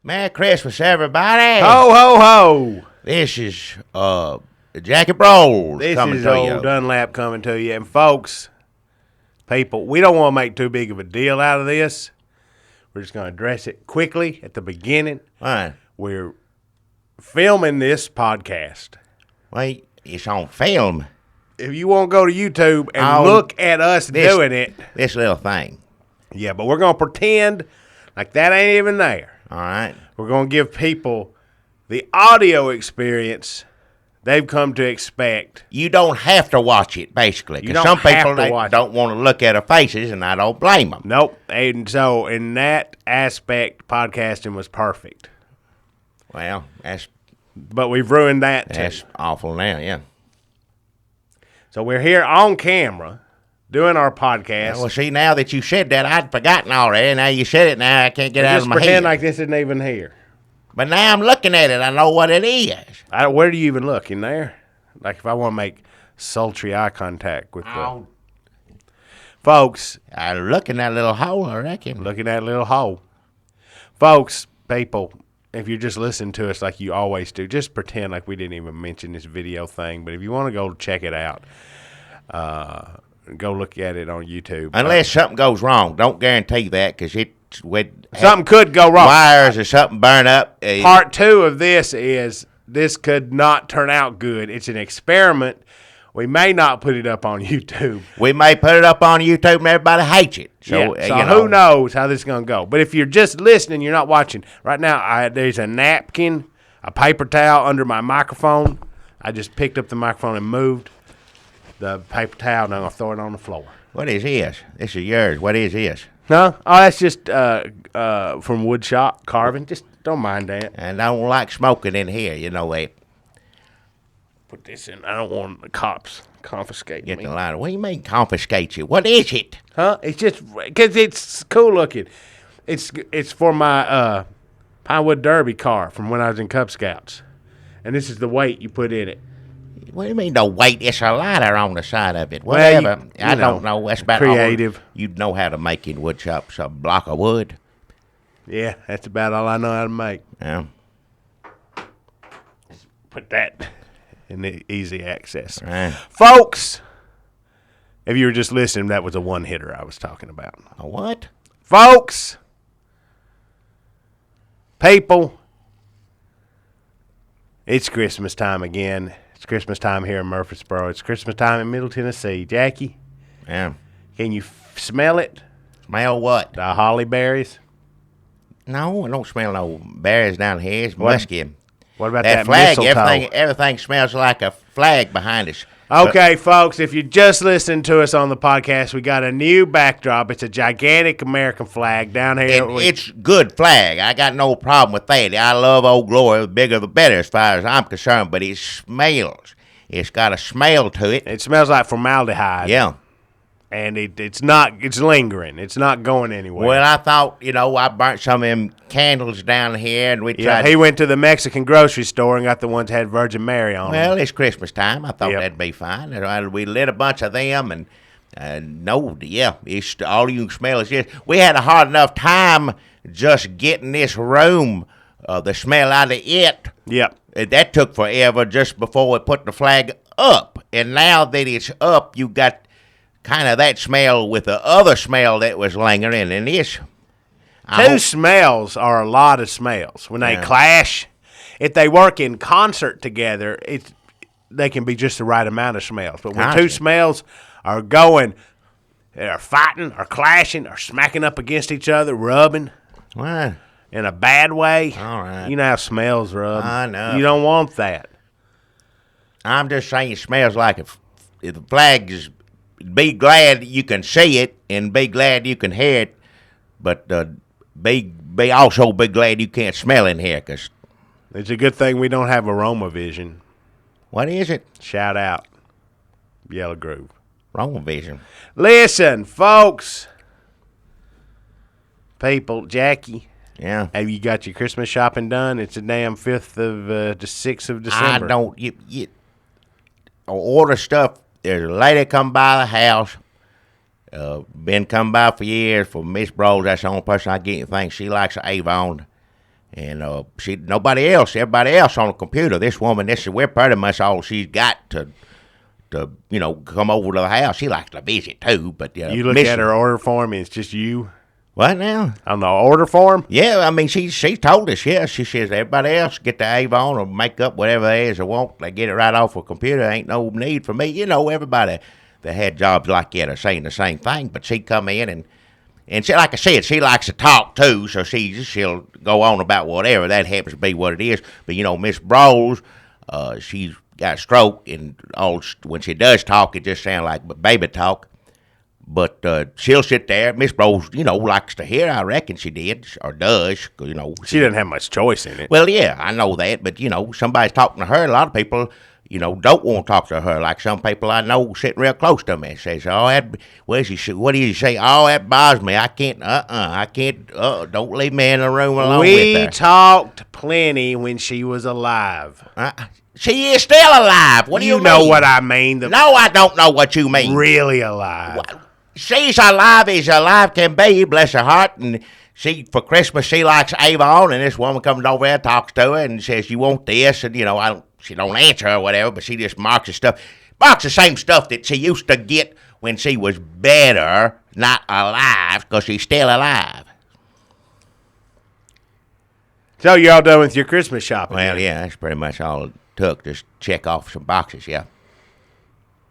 Merry Christmas, everybody. Ho, ho, ho. This is Jackie Broyles This coming is to old you. Dunlap coming to you. And folks, people, we don't want to make too big of a deal out of this. We're just going to address it quickly at the beginning. Right. We're filming this podcast. Wait, it's on film. If you want to go to YouTube and look at us doing it. This little thing. Yeah, but we're going to pretend like that ain't even there. All right. We're going to give people the audio experience they've come to expect. You don't have to watch it, basically. You Because don't some have people to they watch don't want to look at our faces, and I don't blame them. Nope. And so in that aspect, podcasting was perfect. Well, But we've ruined that too. that's awful now, yeah. So we're here on camera doing our podcast. Well, see, now that you said that, I'd forgotten already. Now you said it, now I can't get out Just of my pretend head. like this isn't even here. But now I'm looking at it. I know what it is. Where do you even look? In there? Like if I want to make sultry eye contact with the folks. I look in that little hole, I reckon. Look at that little hole. Folks, people, if you're just listening to us like you always do, just pretend like we didn't even mention this video thing. But if you want to go check it out, go look at it on YouTube. Unless something goes wrong. Don't guarantee that because something could go wrong. Wires or something burn up. Part 2 of this is this could not turn out good. It's an experiment. We may not put it up on YouTube. We may put it up on YouTube and everybody hates it. So, who knows how this is going to go. But if you're just listening, you're not watching. Right now, there's a napkin, a paper towel under my microphone. I just picked up the microphone and moved the paper towel, and I'm going to throw it on the floor. What is this? This is yours. What is this? No? Oh, that's just from wood shop carving. Just don't mind that. And I don't like smoking in here, you know that. Put this in. I don't want the cops confiscating Get me. the line. What do you mean confiscate you? What is it? Huh? It's just because it's cool looking. It's for my Pinewood Derby car from when I was in Cub Scouts. And this is the weight you put in it. What do you mean the weight? It's a lighter on the side of it. Well, Whatever. I don't know. That's about creative. all you'd know how to make in wood shops. A block of wood. Yeah, that's about all I know how to make. Yeah. Put that in the easy access. Right. Folks, if you were just listening, that was a one-hitter I was talking about. A what? Folks, people, it's Christmas time again. It's Christmas time here in Murfreesboro. It's Christmas time in Middle Tennessee. Jackie, Yeah. can you smell it? Smell what? The holly berries? No, I don't smell no berries down here. It's musky. What about That that flag, mistletoe? everything smells like a flag behind us. Okay, folks, if you just listened to us on the podcast, we got a new backdrop. It's a gigantic American flag down here. It's good flag. I got no problem with that. I love Old Glory. The bigger the better as far as I'm concerned, but it smells. It's got a smell to it. It smells like formaldehyde. Yeah. And it's lingering. It's not going anywhere. Well, I thought, I burnt some of them candles down here, and we tried. He went to the Mexican grocery store and got the ones that had Virgin Mary on them. Well, it's Christmas time. I thought Yep. that'd be fine. And we lit a bunch of them, and it's all you can smell is this. We had a hard enough time just getting this room, the smell out of it. Yep. That took forever just before we put the flag up. And now that it's up, you got kind of that smell with the other smell that was lingering. And this. Two smells are a lot of smells. When they clash, if they work in concert together, they can be just the right amount of smells. But when two smells are going, they're fighting or clashing or smacking up against each other, rubbing Well, in a bad way. All right. You know how smells rub. I know. You don't want that. I'm just saying it smells like if the flag is. Be glad you can see it and be glad you can hear it, but be also be glad you can't smell in here. Cause It's a good thing we don't have aroma vision. what is it? Shout out, Yellow Groove. Wrong vision. Listen, folks, people, Jackie, Yeah. have you got your Christmas shopping done? It's the damn 5th of the 6th of December. I don't. You order stuff. There's a lady come by the house. Been come by for years. For Miss Broyles, that's the only person I get anything. She likes Avon. And everybody else on the computer. This woman, we're pretty much all she's got to come over to the house. She likes to visit too, but you look at her order form and it's just you. What now? On the order form? Yeah, I mean she told us. Yeah, she says everybody else get the Avon or makeup, whatever it is they want. They get it right off a computer. Ain't no need for me. Everybody that had jobs like that are saying the same thing. But she come in and she, like I said, she likes to talk too, so she'll go on about whatever. That happens to be what it is. But Miss Broyles, she's got a stroke, and when she does talk, it just sounds like baby talk. But she'll sit there. Miss Broyles, likes to hear. I reckon she did or does. She didn't have much choice in it. Well, yeah, I know that. But somebody's talking to her. A lot of people, don't want to talk to her. Like some people I know sitting real close to me says, what did he say? Oh, that bothers me. I can't, I can't, don't leave me in the room alone with her. We talked plenty when she was alive. She is still alive. What do you mean? You know what I mean. No, I don't know what you mean. Really alive. She's alive as alive can be, bless her heart, and for Christmas, she likes Avon, and this woman comes over there, talks to her, and says, you want this, and, she don't answer or whatever, but she just marks the same stuff that she used to get when she was better, not alive, because she's still alive. So you all done with your Christmas shopping? Well, yeah, that's pretty much all it took, just check off some boxes, yeah.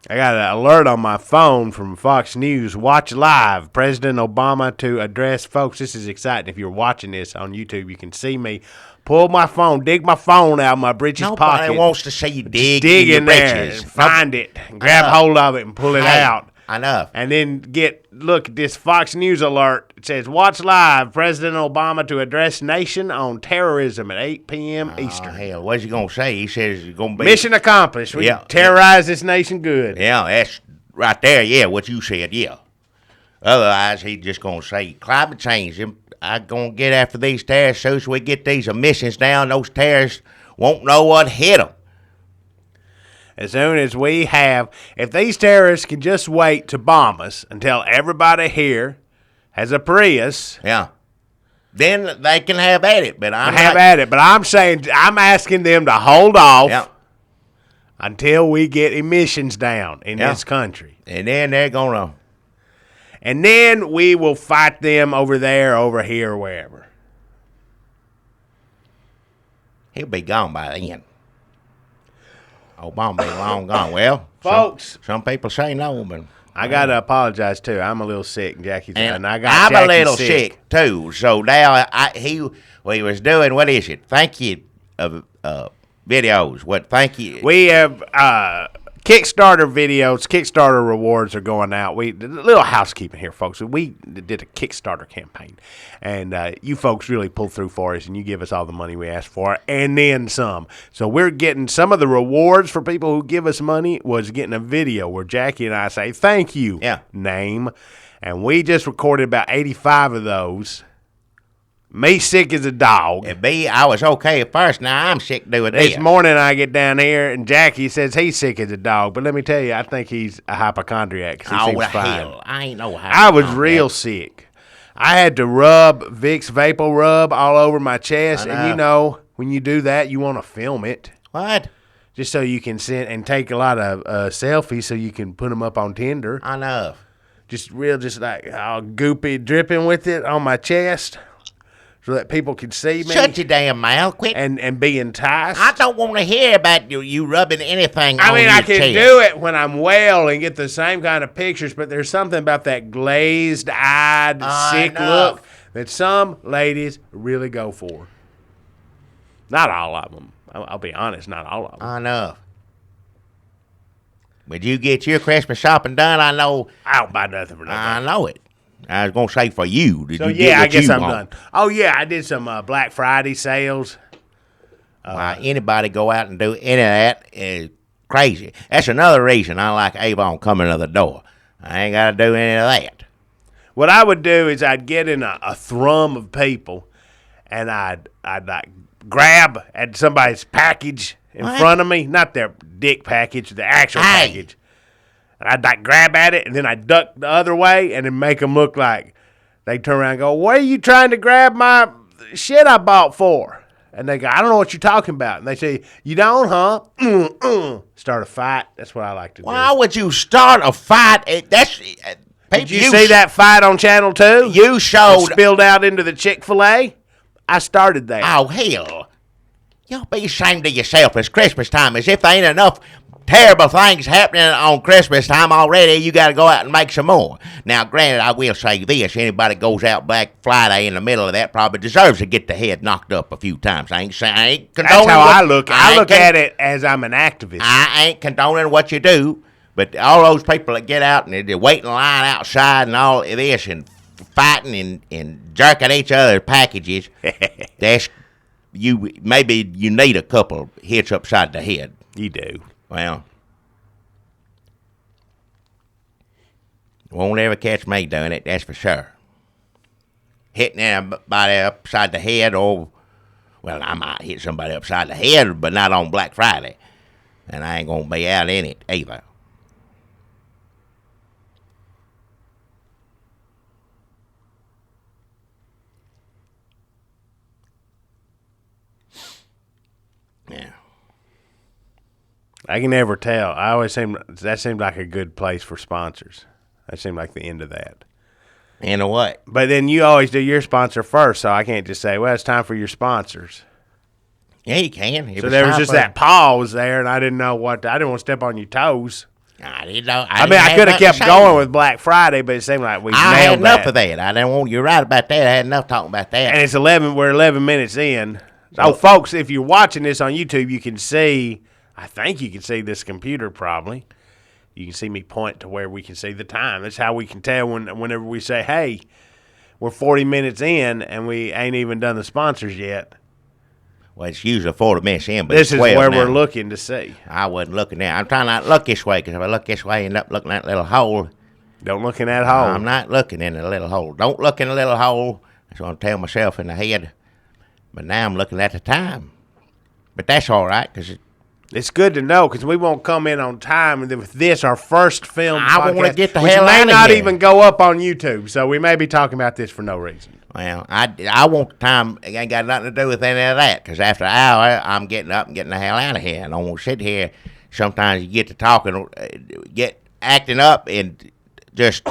I got an alert on my phone from Fox News. Watch live. President Obama to address folks. This is exciting. If you're watching this on YouTube, you can see me pull my phone, dig my phone out of my britches pocket. Nobody wants to see you dig in there, and find it, and grab hold of it, and pull it out. Enough. And then look at this Fox News alert. It says, watch live. President Obama to address nation on terrorism at 8 p.m. Eastern. Hell, what's he going to say? He says it's going to be... Mission accomplished. We terrorize this nation good. Yeah, that's right there. Yeah, what you said, yeah. Otherwise, he's just going to say climate change. I'm going to get after these terrorists so we get these emissions down. Those terrorists won't know what hit them. As soon as we have, if these terrorists can just wait to bomb us until everybody here has a Prius, then they can have at it. But I'm saying I'm asking them to hold off until we get emissions down in this country, and then they're gonna, and then we will fight them over there, over here, wherever. He'll be gone by then. Obama be long gone. Well, folks, some people say no, but I gotta apologize too. I'm a little sick, Jackie, and I'm a little sick too. So now he was doing, what is it? Thank you videos. What? Thank you. We have Kickstarter videos. Kickstarter rewards are going out. A little housekeeping here, folks. We did a Kickstarter campaign, and you folks really pulled through for us, and you give us all the money we asked for, and then some. So we're getting some of the rewards for people who give us money was getting a video where Jackie and I say, thank you, name. And we just recorded about 85 of those. Me sick as a dog. And I was okay at first. Now I'm sick doing this. This morning I get down here and Jackie says he's sick as a dog. But let me tell you, I think he's a hypochondriac. He seems fine. Hell, I ain't no hypochondriac. I was real sick. I had to rub Vicks Vapor Rub all over my chest. And when you do that, you want to film it. What? Just so you can sit and take a lot of selfies so you can put them up on Tinder. I know. Just like all goopy, dripping with it on my chest. So that people can see me. Shut your damn mouth, quit. And be enticed. I don't want to hear about you rubbing anything on your chest. I can do it when I'm well and get the same kind of pictures, but there's something about that glazed-eyed, sick look that some ladies really go for. Not all of them. I'll be honest, not all of them. I know. But you get your Christmas shopping done, I know. I don't buy nothing for nothing. I know it. I was going to say for you. I guess I'm done. Oh, yeah, I did some Black Friday sales. Anybody go out and do any of that is crazy. That's another reason I like Avon coming to the door. I ain't got to do any of that. What I would do is I'd get in a thrum of people, and I'd like grab at somebody's package in front of me. Not their dick package, the actual package. And I'd like grab at it, and then I'd duck the other way, and then make them look like they turn around and go, "What are you trying to grab my shit I bought 4. And they go, I don't know what you're talking about. And they say, you don't, huh? Start a fight. That's what I like to do. Why would you start a fight? Did you see that fight on Channel 2? You showed. It spilled out into the Chick-fil-A. I started that. Oh, hell. Y'all be ashamed of yourself. It's Christmas time. As if there ain't enough terrible things happening on Christmas time already, you got to go out and make some more. Now, granted, I will say this. Anybody goes out Black Friday in the middle of that probably deserves to get the head knocked up a few times. I ain't condoning. That's how I look. I look at it as I'm an activist. I ain't condoning what you do, but all those people that get out and they're waiting in line outside and all of this and fighting and jerking each other's packages, that's maybe you need a couple hits upside the head. You do. Well, won't ever catch me doing it, that's for sure. Hitting anybody upside the head, or, well, I might hit somebody upside the head, but not on Black Friday. And I ain't going to be out in it either. Yeah. I can never tell. That seemed like a good place for sponsors. That seemed like the end of that. End of what? But then you always do your sponsor first, so I can't just say, well, it's time for your sponsors. Yeah, you can. So there was just that pause there, and I didn't know what. I didn't want to step on your toes. I didn't know. I could have kept going with Black Friday, but it seemed like we nailed that. I had enough of that. I didn't want. You're right about that. I had enough talking about that. And it's 11. We're 11 minutes in. So, folks, if you're watching this on YouTube, you can see. I think you can see this computer probably. You can see me point to where we can see the time. That's how we can tell whenever we say, hey, we're 40 minutes in and we ain't even done the sponsors yet. Well, it's usually 40 minutes in, but this is where now. We're looking to see. I wasn't looking there. I'm trying not to look this way, because if I look this way, I end up looking at that little hole. Don't look in that hole. I'm not looking in the little hole. Don't look in the little hole. That's what I'm telling myself in the head. But now I'm looking at the time. But that's all right, because it's good to know, because we won't come in on time with this, our first film I podcast, want to get the which hell may out of not here. even go up on YouTube, so we may be talking about this for no reason. Well, I want the time. It ain't got nothing to do with any of that, because after an hour, I'm getting up and getting the hell out of here. I don't want to sit here. Sometimes you get to talking, get acting up, and just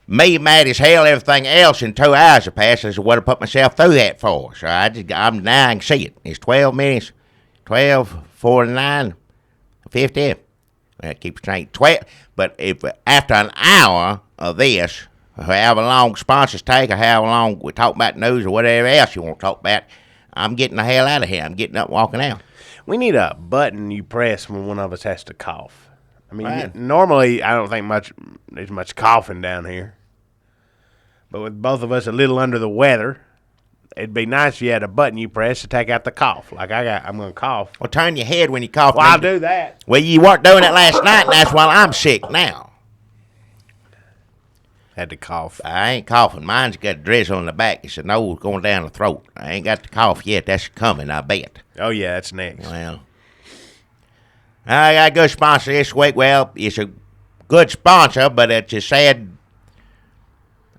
me mad as hell. Everything else in 2 hours have passed. Is what I put myself through that for. So I'm now I can see it. It's 12 minutes, 12, 49, 50. Well, it keeps changing. 12. But if after an hour of this, however long sponsors take, or however long we talk about news or whatever else you want to talk about, I'm getting the hell out of here. I'm getting up and walking out. We need a button you press when one of us has to cough. I mean, right. Normally I don't think there's much coughing down here. But with both of us a little under the weather, it'd be nice if you had a button you press to take out the cough. Like I'm going to cough. Well, turn your head when you cough. Well, I'll do that. Well, you weren't doing it last night, and that's why I'm sick now. Had to cough. I ain't coughing. Mine's got a drizzle in the back. It's a nose going down the throat. I ain't got the cough yet. That's coming, I bet. Oh, yeah, that's next. Well, I got a good sponsor this week. Well, it's a good sponsor, but it's a sad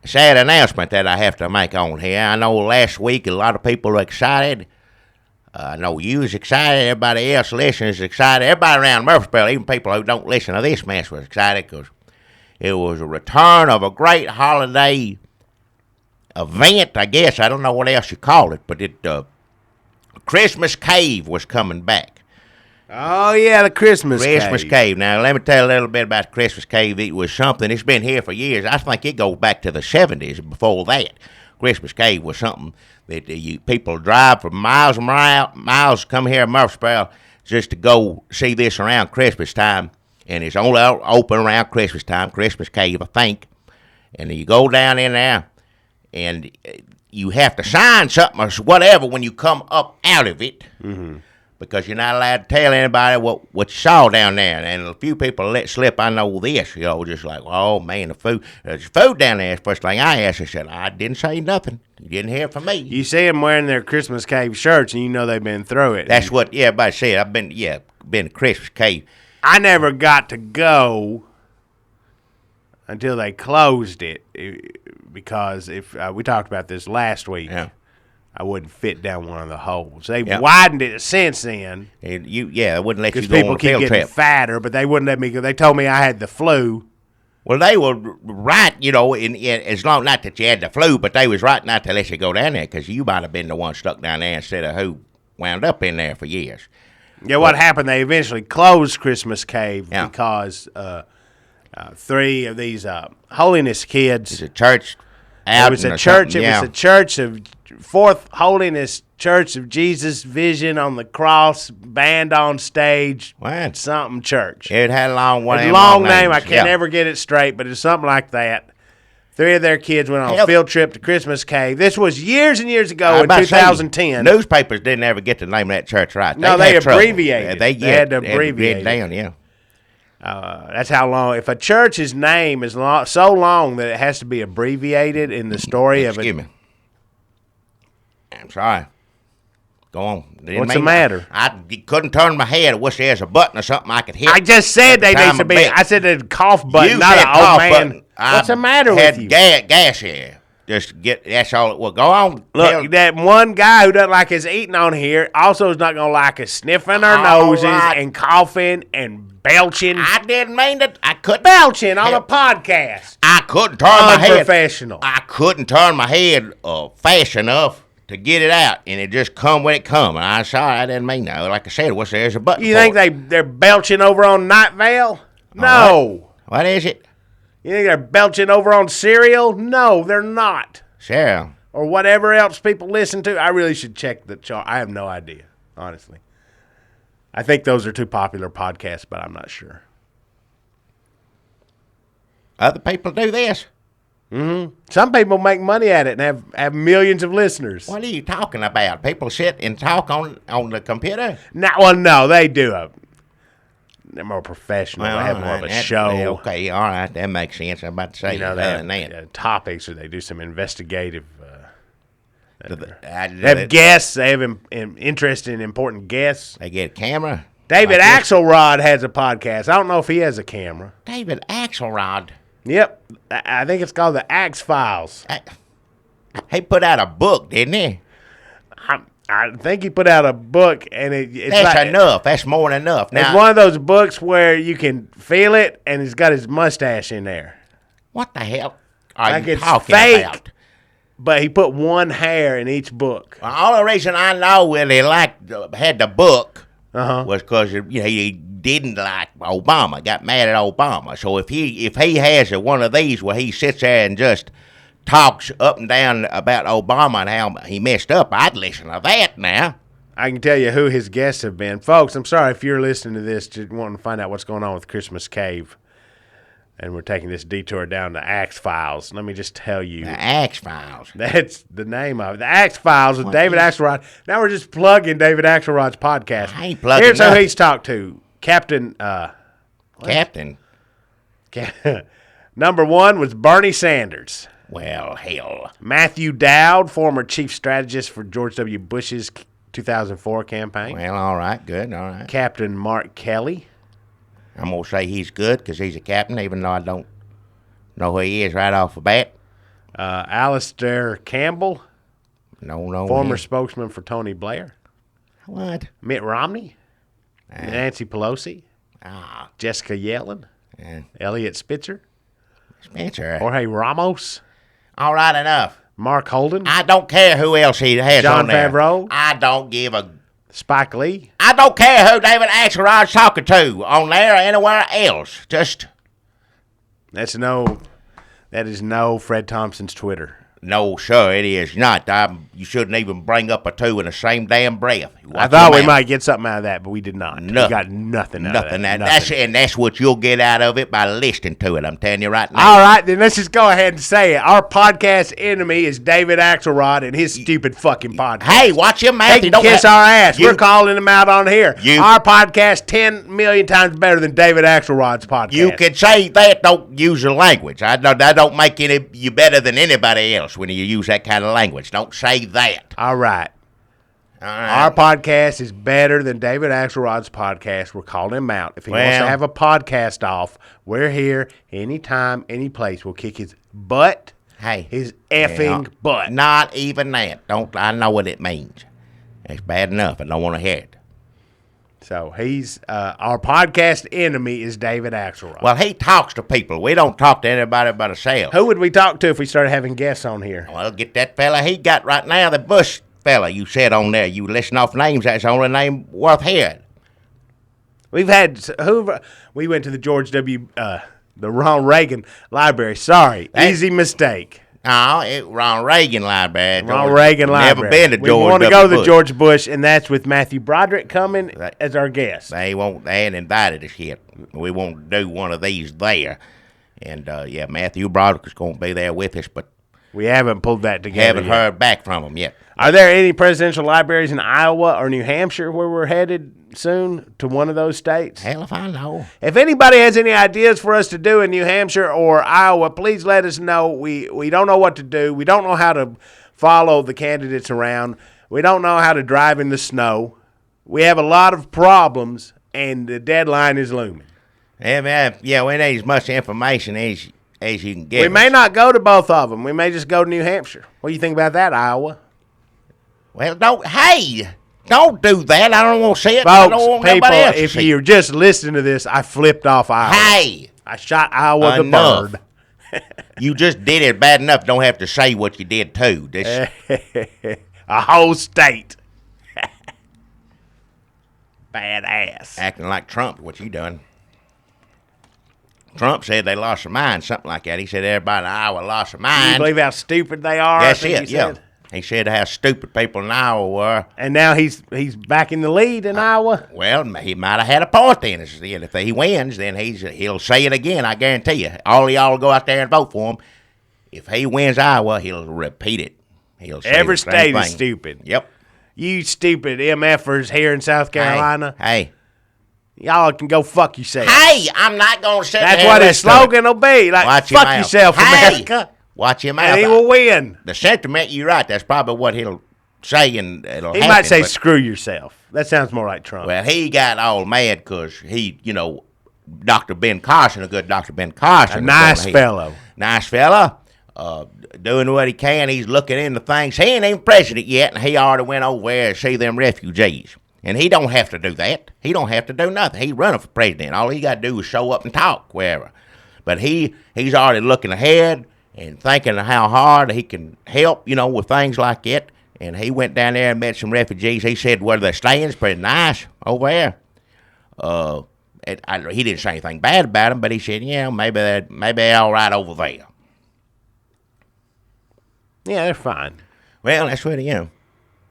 announcement that I have to make on here. I know last week a lot of people were excited. I know you was excited. Everybody else listening is excited. Everybody around Murfreesboro, even people who don't listen to this mess, was excited because it was a return of a great holiday event, I guess. I don't know what else you call it, but Christmas Cave was coming back. Oh, yeah, the Christmas Cave. Now, let me tell you a little bit about the Christmas Cave. It was something, it's been here for years. I think it goes back to the 70s before that. Christmas Cave was something that people drive for miles and miles to come here to Murfreesboro just to go see this around Christmas time. And it's only open around Christmas time, Christmas Cave, I think. And you go down in there, and you have to sign something or whatever when you come up out of it. Mm-hmm. Because you're not allowed to tell anybody what you saw down there. And a few people let slip, I know this, just like, oh, man, there's food down there. That's the first thing I asked. I said, I didn't say nothing. You didn't hear from me. You see them wearing their Christmas Cave shirts, and you know they've been through it. That's what everybody said. I've been to Christmas Cave. I never got to go until they closed it, because if we talked about this last week. Yeah. I wouldn't fit down one of the holes. They've widened it since then. It wouldn't let you Because go people on a keep field getting trip. fatter, but they wouldn't let me go. They told me I had the flu. Well, they were right, in as long not that you had the flu, but they was right not to let you go down there because you might have been the one stuck down there instead of who wound up in there for years. Yeah, what happened? They eventually closed Christmas Cave because 3 of these holiness kids. It's a church. It was a church. It was a church of Fourth Holiness Church of Jesus Vision on the Cross, band on stage, something church. It had a long one. A long name. I can't ever get it straight, but it's something like that. 3 of their kids went on a field trip to Christmas Cave. This was years and years ago in 2010. Newspapers didn't ever get the name of that church right. No, they abbreviated. They had to abbreviate it down, yeah. That's how long. If a church's name is so long that it has to be abbreviated in the story of it. Excuse me. I'm sorry. Go on. What's the matter? I couldn't turn my head. I wish there was a button or something I could hit. I just said they need to be. I said a cough button, you not said an old man. button. What's the matter with you? Gas here. Just get. That's all it will. Go on. Look, that one guy who doesn't like us eating on here also is not going to like us sniffing our noses and coughing and belching. I didn't mean that. I couldn't. Belching on a podcast. I couldn't turn my head. Unprofessional. I couldn't turn my head fast enough to get it out, and it just come when it come. And I'm sorry, I didn't mean that. Like I said, there's a button. You think they're belching over on Night Vale? No. What is it? You think they're belching over on cereal? No, they're not. Cheryl. Or whatever else people listen to. I really should check the chart. I have no idea, honestly. I think those are 2 popular podcasts, but I'm not sure. Other people do this. Mm-hmm. Some people make money at it and have millions of listeners. What are you talking about? People sit and talk on the computer? No, they do. They're more professional. They have more of a show. Okay, all right, that makes sense. I'm about to say they have topics, or they do some investigative. They have guests. They have interest in important guests. They get a camera. David Axelrod has a podcast. I don't know if he has a camera. David Axelrod. Yep. I think it's called the Axe Files. He put out a book, didn't he? I think he put out a book, and it's that's enough. That's more than enough. Now, it's one of those books where you can feel it, and he's got his mustache in there. What the hell are you it's talking fake, about? But he put one hair in each book. The only reason I know when he had the book was because he didn't like Obama, got mad at Obama. So if he has one of these where he sits there and just talks up and down about Obama and how he messed up, I'd listen to that now. I can tell you who his guests have been. Folks, I'm sorry if you're listening to this, just wanting to find out what's going on with Christmas Cave. And we're taking this detour down to Axe Files. Let me just tell you. The Axe Files. That's the name of it. The Axe Files with David Axelrod. Now we're just plugging David Axelrod's podcast. I ain't plugging Here's nothing. who he's talked to. Captain. Number 1 was Bernie Sanders. Well, hell. Matthew Dowd, former chief strategist for George W. Bush's 2004 campaign. Well, all right, good, all right. Captain Mark Kelly. I'm going to say he's good because he's a captain, even though I don't know who he is right off the bat. Alistair Campbell. No. Former spokesman for Tony Blair. What? Mitt Romney. Nancy Pelosi. Jessica Yellin. Elliot Spitzer. Jorge Ramos. All right, enough. Mark Holden. I don't care who else he has John on there. Favreau. I don't give a... Spike Lee. I don't care who David Axelrod's talking to on there or anywhere else. Just... That is no Fred Thompson's Twitter. No, sir, it is not. You shouldn't even bring up a 2 in the same damn breath. I thought we might get something out of that, but we did not. We got nothing out of that. That's what you'll get out of it by listening to it. I'm telling you right now. All right, then let's just go ahead and say it. Our podcast enemy is David Axelrod and his stupid fucking podcast. Hey, watch your mouth. They can kiss our ass. We're calling him out on here. Our podcast 10 million times better than David Axelrod's podcast. You can say that. Don't use the language. I don't make you better than anybody else when you use that kind of language. Don't say that. All right. Our podcast is better than David Axelrod's podcast. We're calling him out. If he wants to have a podcast off, we're here anytime, any place. We'll kick his butt. his effing butt. Not even that. I know what it means. It's bad enough. I don't want to hear it. So he's our podcast enemy is David Axelrod. Well, he talks to people. We don't talk to anybody but ourselves. Who would we talk to if we started having guests on here? Well, get that fella he got right now, the Bush fella you said on there. You listen off names. That's the only name worth hearing. We've had we went to the the Ronald Reagan Library. Sorry, easy mistake. No, Ronald Reagan Library. Ronald Reagan Library. Never been to George. We want to go to the George Bush, and that's with Matthew Broderick coming as our guest. They ain't invited us yet. We won't do one of these there. And Matthew Broderick is going to be there with us, but we haven't pulled that together. Haven't heard back from him yet. Are there any presidential libraries in Iowa or New Hampshire where we're headed soon to one of those states? Hell if I know. If anybody has any ideas for us to do in New Hampshire or Iowa, please let us know. We don't know what to do. We don't know how to follow the candidates around. We don't know how to drive in the snow. We have a lot of problems, and the deadline is looming. Yeah, man. Yeah, we need as much information as you can get. We may not go to both of them. We may just go to New Hampshire. What do you think about that, Iowa? Well, don't do that. I don't want to see it. Folks, I don't want people, nobody else to if see you're just listening to this, I flipped off Iowa. Hey! I shot Iowa Enough. the bird. You just did it bad enough. Don't have to say what you did, too. A whole state. Badass. Acting like Trump, what you done. Trump said they lost their mind, something like that. He said everybody in Iowa lost their mind. You believe how stupid they are? That's it, yeah. He said how stupid people in Iowa were. And now he's back in the lead in Iowa? Well, he might have had a point then. If he wins, then he'll say it again, I guarantee you. All of y'all will go out there and vote for him. If he wins Iowa, he'll repeat it. He'll say every the same state thing. is stupid. Yep. You stupid MFers here in South Carolina. Hey. Y'all can go fuck yourself. Hey, I'm not going to sit there. That's what his slogan will be. Like, watch fuck yourself, America. Watch him out. And he will win. The sentiment, you're right. That's probably what he'll say, and it'll happen. He might say, screw yourself. That sounds more like Trump. Well, he got all mad because Dr. Ben Carson, a good Dr. Ben Carson. A nice fellow. Nice fella. Doing what he can. He's looking into things. He ain't even president yet, and he already went over there to see them refugees. And he don't have to do that. He don't have to do nothing. He's running for president. All he got to do is show up and talk wherever. But he's already looking ahead and thinking of how hard he can help, with things like that. And he went down there and met some refugees. He said where they're staying is pretty nice over there. He didn't say anything bad about them, but he said, maybe they're all right over there. Yeah, they're fine. Well, that's what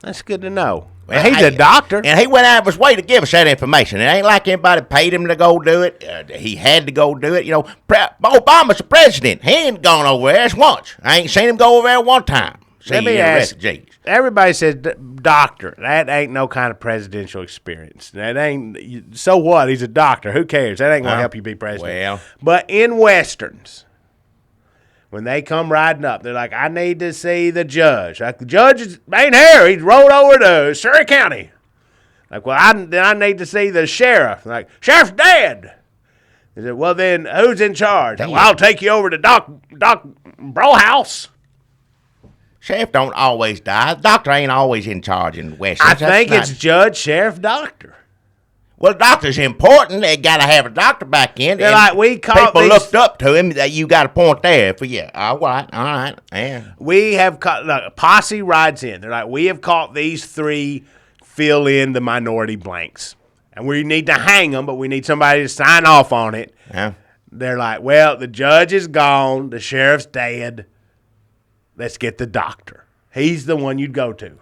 That's good to know. Well, he's a doctor. And he went out of his way to give us that information. It ain't like anybody paid him to go do it. He had to go do it. Obama's the president. He ain't gone over there once. I ain't seen him go over there one time. Let me ask, refugees. Everybody says doctor. That ain't no kind of presidential experience. That ain't. So what? He's a doctor. Who cares? That ain't going to help you be president. Well. But in Westerns, when they come riding up, they're like, I need to see the judge. Like, the judge ain't here. He's rode over to Surrey County. Like, well, I need to see the sheriff. Like, sheriff's dead. They said, well, then who's in charge? Like, well, I'll take you over to Doc Broyles. Sheriff don't always die. The doctor ain't always in charge in Westerns. I think it's judge, sheriff, doctor. Well, doctor's important. They got to have a doctor back in. They're like, we caught people looked up to him. That you got a point there for you. All right, yeah. We have caught. Look, a posse rides in. They're like, we have caught these three. Fill in the minority blanks, and we need to hang them, but we need somebody to sign off on it. Yeah. They're like, well, the judge is gone. The sheriff's dead. Let's get the doctor. He's the one you'd go to.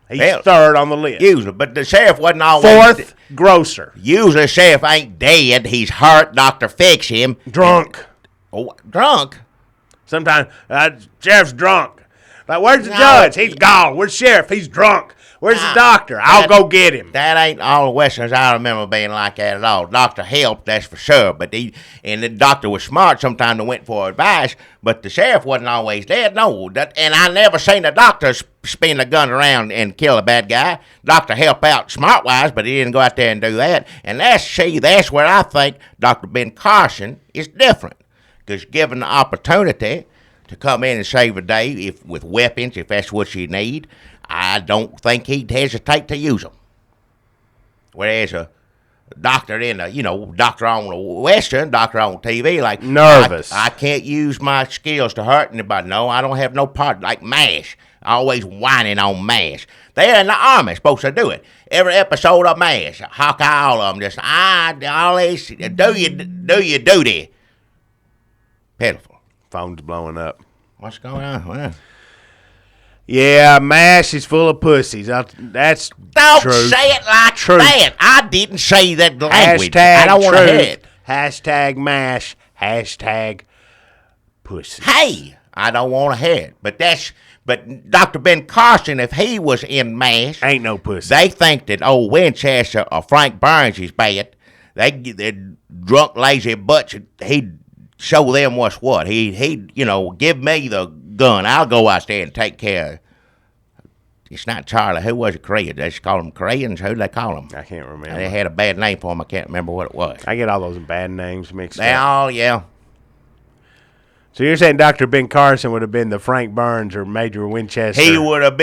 He's third on the list. Usually, but the sheriff wasn't always... Fourth, grocer. Usually the sheriff ain't dead. He's hurt. Doctor fix him. Drunk. Drunk? Sometimes, sheriff's drunk. Like, where's the judge? He's gone. Where's the sheriff? He's drunk. Where's the doctor? I'll go get him. That ain't all the Westerns I remember being like that at all. Doctor helped, that's for sure. But the doctor was smart. Sometimes they went for advice. But the sheriff wasn't always dead. No. And I never seen a doctor spin a gun around and kill a bad guy. Doctor help out smart-wise, but he didn't go out there and do that. And that's where I think Dr. Ben Carson is different. Because given the opportunity to come in and save a day with weapons, if that's what you need, I don't think he'd hesitate to use them. Whereas a doctor doctor on the Western, doctor on TV, like nervous. I can't use my skills to hurt anybody. No, I don't have no part. Like MASH, always whining on MASH. They're in the Army, supposed to do it. Every episode of MASH, Hawkeye, all of them, just always do your duty. Pitiful. Phone's blowing up. What's going on? Well, yeah, MASH is full of pussies. That's don't true. say it like Truth. that. I didn't say that language. Hashtag I don't want to hear truth. it. Hashtag MASH. Hashtag pussy. Hey, I don't want to hear it. But Dr. Ben Carson, if he was in MASH, Ain't no pussy. they think that old Winchester or Frank Burns is bad. They're drunk, lazy butts. He'd show them what's what. He'd give me the gun. I'll go out there and take care of. It's not Charlie. Who was it? Korean. They just call them Koreans. Who'd they call them? I can't remember. They had a bad name for him. I can't remember what it was. I get all those bad names mixed They up. all, yeah. So you're saying Dr. Ben Carson would have been the Frank Burns or Major Winchester? He would have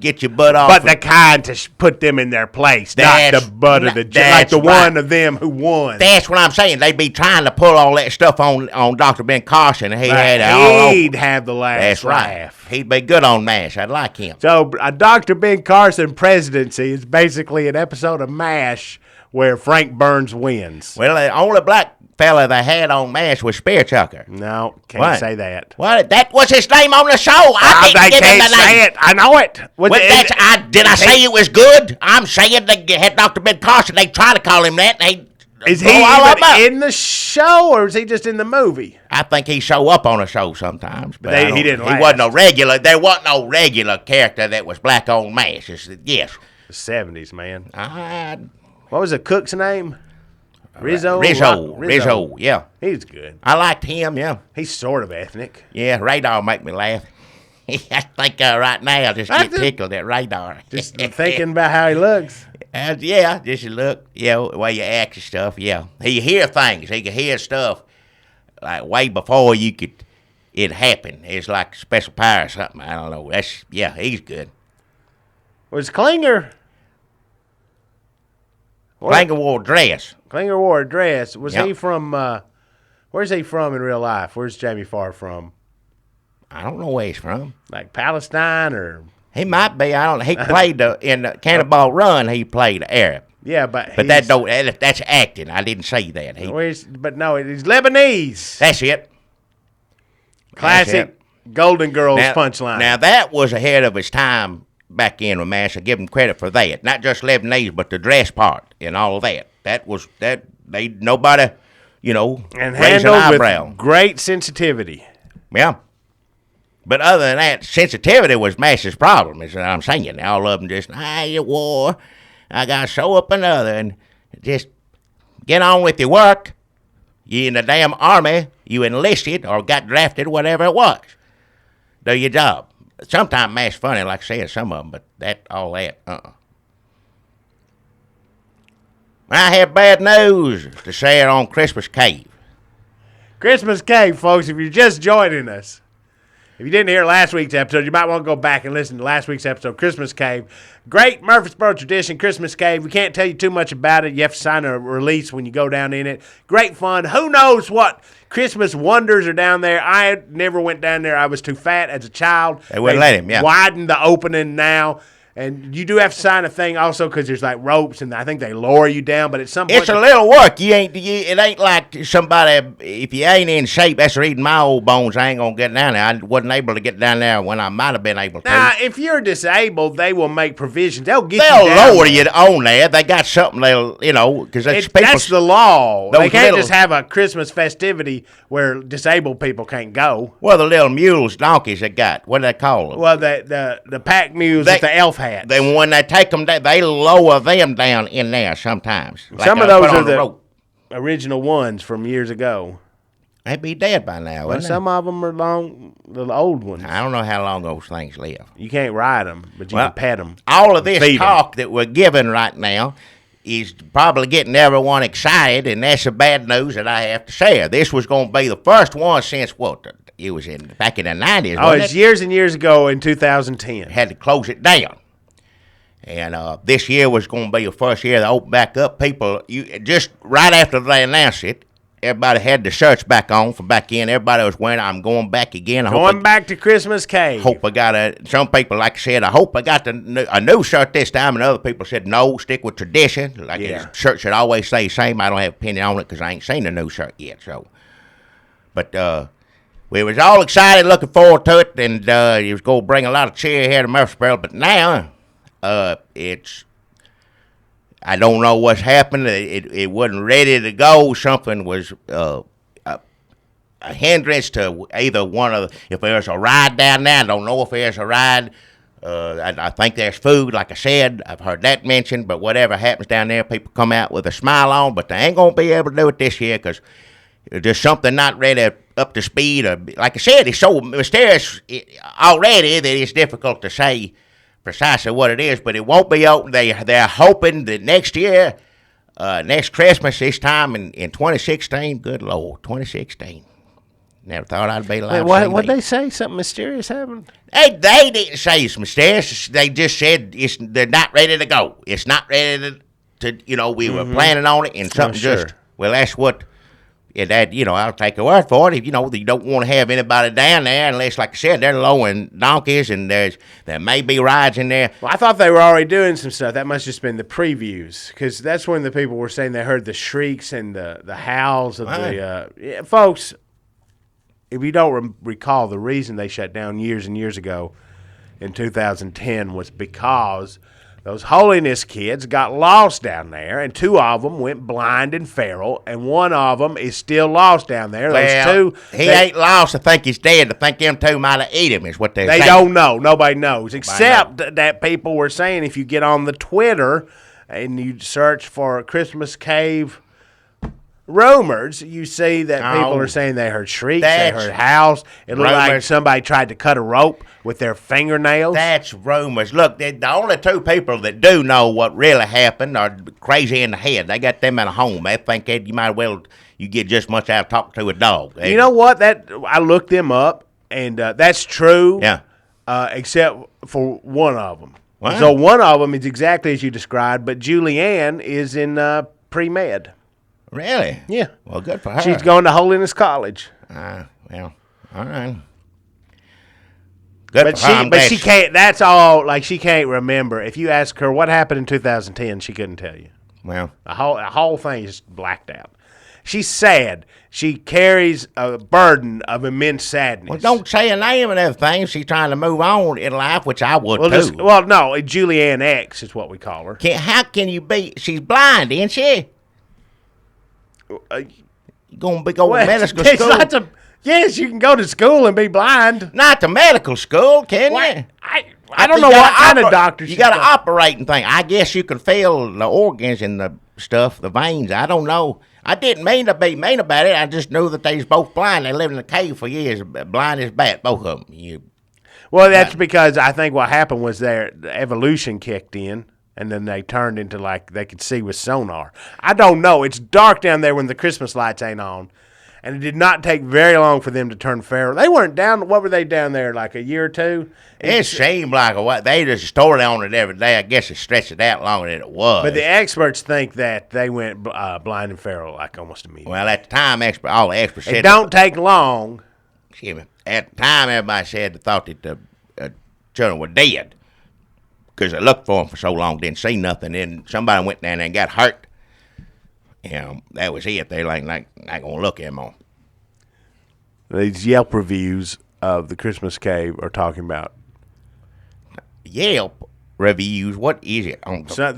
get your butt off. But the kind to put them in their place, not the butt of the joke, like the one of them who won. That's what I'm saying. They'd be trying to pull all that stuff on Dr. Ben Carson, and he'd have the last That's laugh. right. He'd be good on MASH. I'd like him. So a Dr. Ben Carson presidency is basically an episode of MASH where Frank Burns wins. Well, the only black fella they had on MASH was Spear Chucker. No, can't What? say that. What? That was his name on the show. I They didn't give him can't the say name. it. I know it. Did I say it was good? I'm saying they had Dr. Ben Carson. They try to call him that. Is he even in the show, or is he just in the movie? I think he show up on a show sometimes, but he didn't. He wasn't no regular. There wasn't no regular character that was black on MASH. Yes, The 70s, man. I What was the cook's name? Rizzo. Yeah, He's good. I liked him. Yeah, He's sort of ethnic. yeah. Radar make me laugh. I think right now I just get tickled at Radar. Just thinking about how he looks. Yeah, just you look, the way you act and stuff. Yeah, he hear things. He can hear stuff like way before it happen. It's like special power or something. I don't know. He's good. Was Klinger? Klinger wore a dress. Klinger wore a dress. Was Yep. he from? Where's he from in real life? Where's Jamie Farr from? I don't know where he's from. Like Palestine or? He might be. I don't know. He played in the Cannonball Run. He played Arab. Yeah, but that's acting. I didn't say that. He's Lebanese. That's it. Classic Golden Girls punchline. Now that was ahead of his time back in with MASH. I give him credit for that. Not just Lebanese, but the dress part and all of that. Nobody, and raised an handled eyebrow. with great sensitivity. Yeah. But other than that, sensitivity was MASH's problem, is what I'm saying. All of them just, you war. I got to show up another and just get on with your work. You in the damn army, you enlisted or got drafted, whatever it was. Do your job. Sometimes MASH funny, like I said, some of them, but I have bad news to share on Christmas Cave. Christmas Cave, folks, if you're just joining us. If you didn't hear last week's episode, you might want to go back and listen to last week's episode, Christmas Cave. Great Murfreesboro tradition, Christmas Cave. We can't tell you too much about it. You have to sign a release when you go down in it. Great fun. Who knows what Christmas wonders are down there. I never went down there. I was too fat as a child. They wouldn't let him, yeah. Widened the opening now. And you do have to sign a thing also because there's like ropes and I think they lower you down. But at some point, it's a little work. It ain't like somebody. If you ain't in shape, that's reading my old bones. I ain't gonna get down there. I wasn't able to get down there when I might have been able to. Now, if you're disabled, they will make provisions. They'll They'll down lower there. you on there. They got something. Because that's the law. They can't little, just have a Christmas festivity where disabled people can't go. Well, the little mules, donkeys they got. What do they call them? Well, the pack mules with the elf hats. Then when they take them down, they lower them down in there sometimes. Some of those are the original ones from years ago. They'd be dead by now. Well, some of them are the old ones. I don't know how long those things live. You can't ride them, but you can pet them. All of this talk that we're giving right now is probably getting everyone excited, and that's the bad news that I have to share. This was going to be the first one since, it was back in the 90s. Oh, it's years and years ago in 2010. Had to close it down. And this year was going to be the first year they opened back up. People, just right after they announced it, everybody had the shirts back on from back in. Everybody was wearing, I'm going back again. Going back to Christmas Cave. Hope I got some people, like I said, I hope I got a new shirt this time. And other people said, no, stick with tradition. Like the shirt should always stay the same. I don't have an opinion on it because I ain't seen the new shirt yet. So, but we was all excited, looking forward to it. And it was going to bring a lot of cheer here to Murfreesboro. But now, it's, I don't know what's happened. It wasn't ready to go. Something was a hindrance to either one of the, if there's a ride down there, I don't know if there's a ride. I think there's food, like I said. I've heard that mentioned, but whatever happens down there, people come out with a smile on, but they ain't going to be able to do it this year because there's something not ready up to speed. Or, like I said, it's so mysterious already that it's difficult to say precisely what it is, but it won't be open. They're hoping that next year, next Christmas, this time in 2016, good Lord, 2016. Never thought I'd be alive. What'd they say? Something mysterious happened? They didn't say it's mysterious. They just said they're not ready to go. It's not ready to we were planning on it, and something that's what. Yeah, that, I'll take your word for it. If, you don't want to have anybody down there unless, like I said, they're lowering donkeys and there may be rides in there. Well, I thought they were already doing some stuff. That must have just been the previews because that's when the people were saying they heard the shrieks and the howls of the folks, if you don't recall, the reason they shut down years and years ago in 2010 was because those holiness kids got lost down there, and two of them went blind and feral, and one of them is still lost down there. Those two, he ain't lost. I think he's dead. I think them two might have eaten him, is what they're saying. They don't know. Nobody knows, except that people were saying if you get on the Twitter and you search for Christmas Cave rumors, you see that people are saying they heard shrieks, they heard howls. It looked like somebody tried to cut a rope with their fingernails. That's rumors. Look, the only two people that do know what really happened are crazy in the head. They got them at home. They think that you might as well you get just much out of talking to a dog. You know what? I looked them up, and that's true. Yeah. Except for one of them. Wow. So one of them is exactly as you described, but Julianne is in pre-med. Really? Yeah. Well, good for her. She's going to Holiness College. Well, all right. Good for her. But she can't. That's all. Like she can't remember. If you ask her what happened in 2010, she couldn't tell you. Well, the whole thing is blacked out. She's sad. She carries a burden of immense sadness. Well, don't say a name and everything. She's trying to move on in life, which I would too. No, Julianne X is what we call her. How can you be? She's blind, isn't she? You gonna be going to medical school? Yes, you can go to school and be blind. Not to medical school, can you? I don't know what kind of doctor you got to operate and thing. I guess you can feel the organs and the stuff, the veins. I don't know. I didn't mean to be mean about it. I just knew that they was both blind. They lived in a cave for years, blind as bat, both of them. Well, that's because I think what happened was the evolution kicked in. And then they turned into like they could see with sonar. I don't know. It's dark down there when the Christmas lights ain't on. And it did not take very long for them to turn feral. They weren't down. What were they down there, like a year or two? It seemed like they just stored on it every day. I guess it stretched it out longer than it was. But the experts think that they went blind and feral like almost immediately. Well, at the time, all the experts said it don't take long. Excuse me. At the time, everybody said they thought that the children were dead. Because I looked for them for so long, didn't see nothing. Then somebody went down there and got hurt. That was it. They like not going to look at them on. These Yelp reviews of the Christmas Cave are talking about. Yelp reviews? What is it?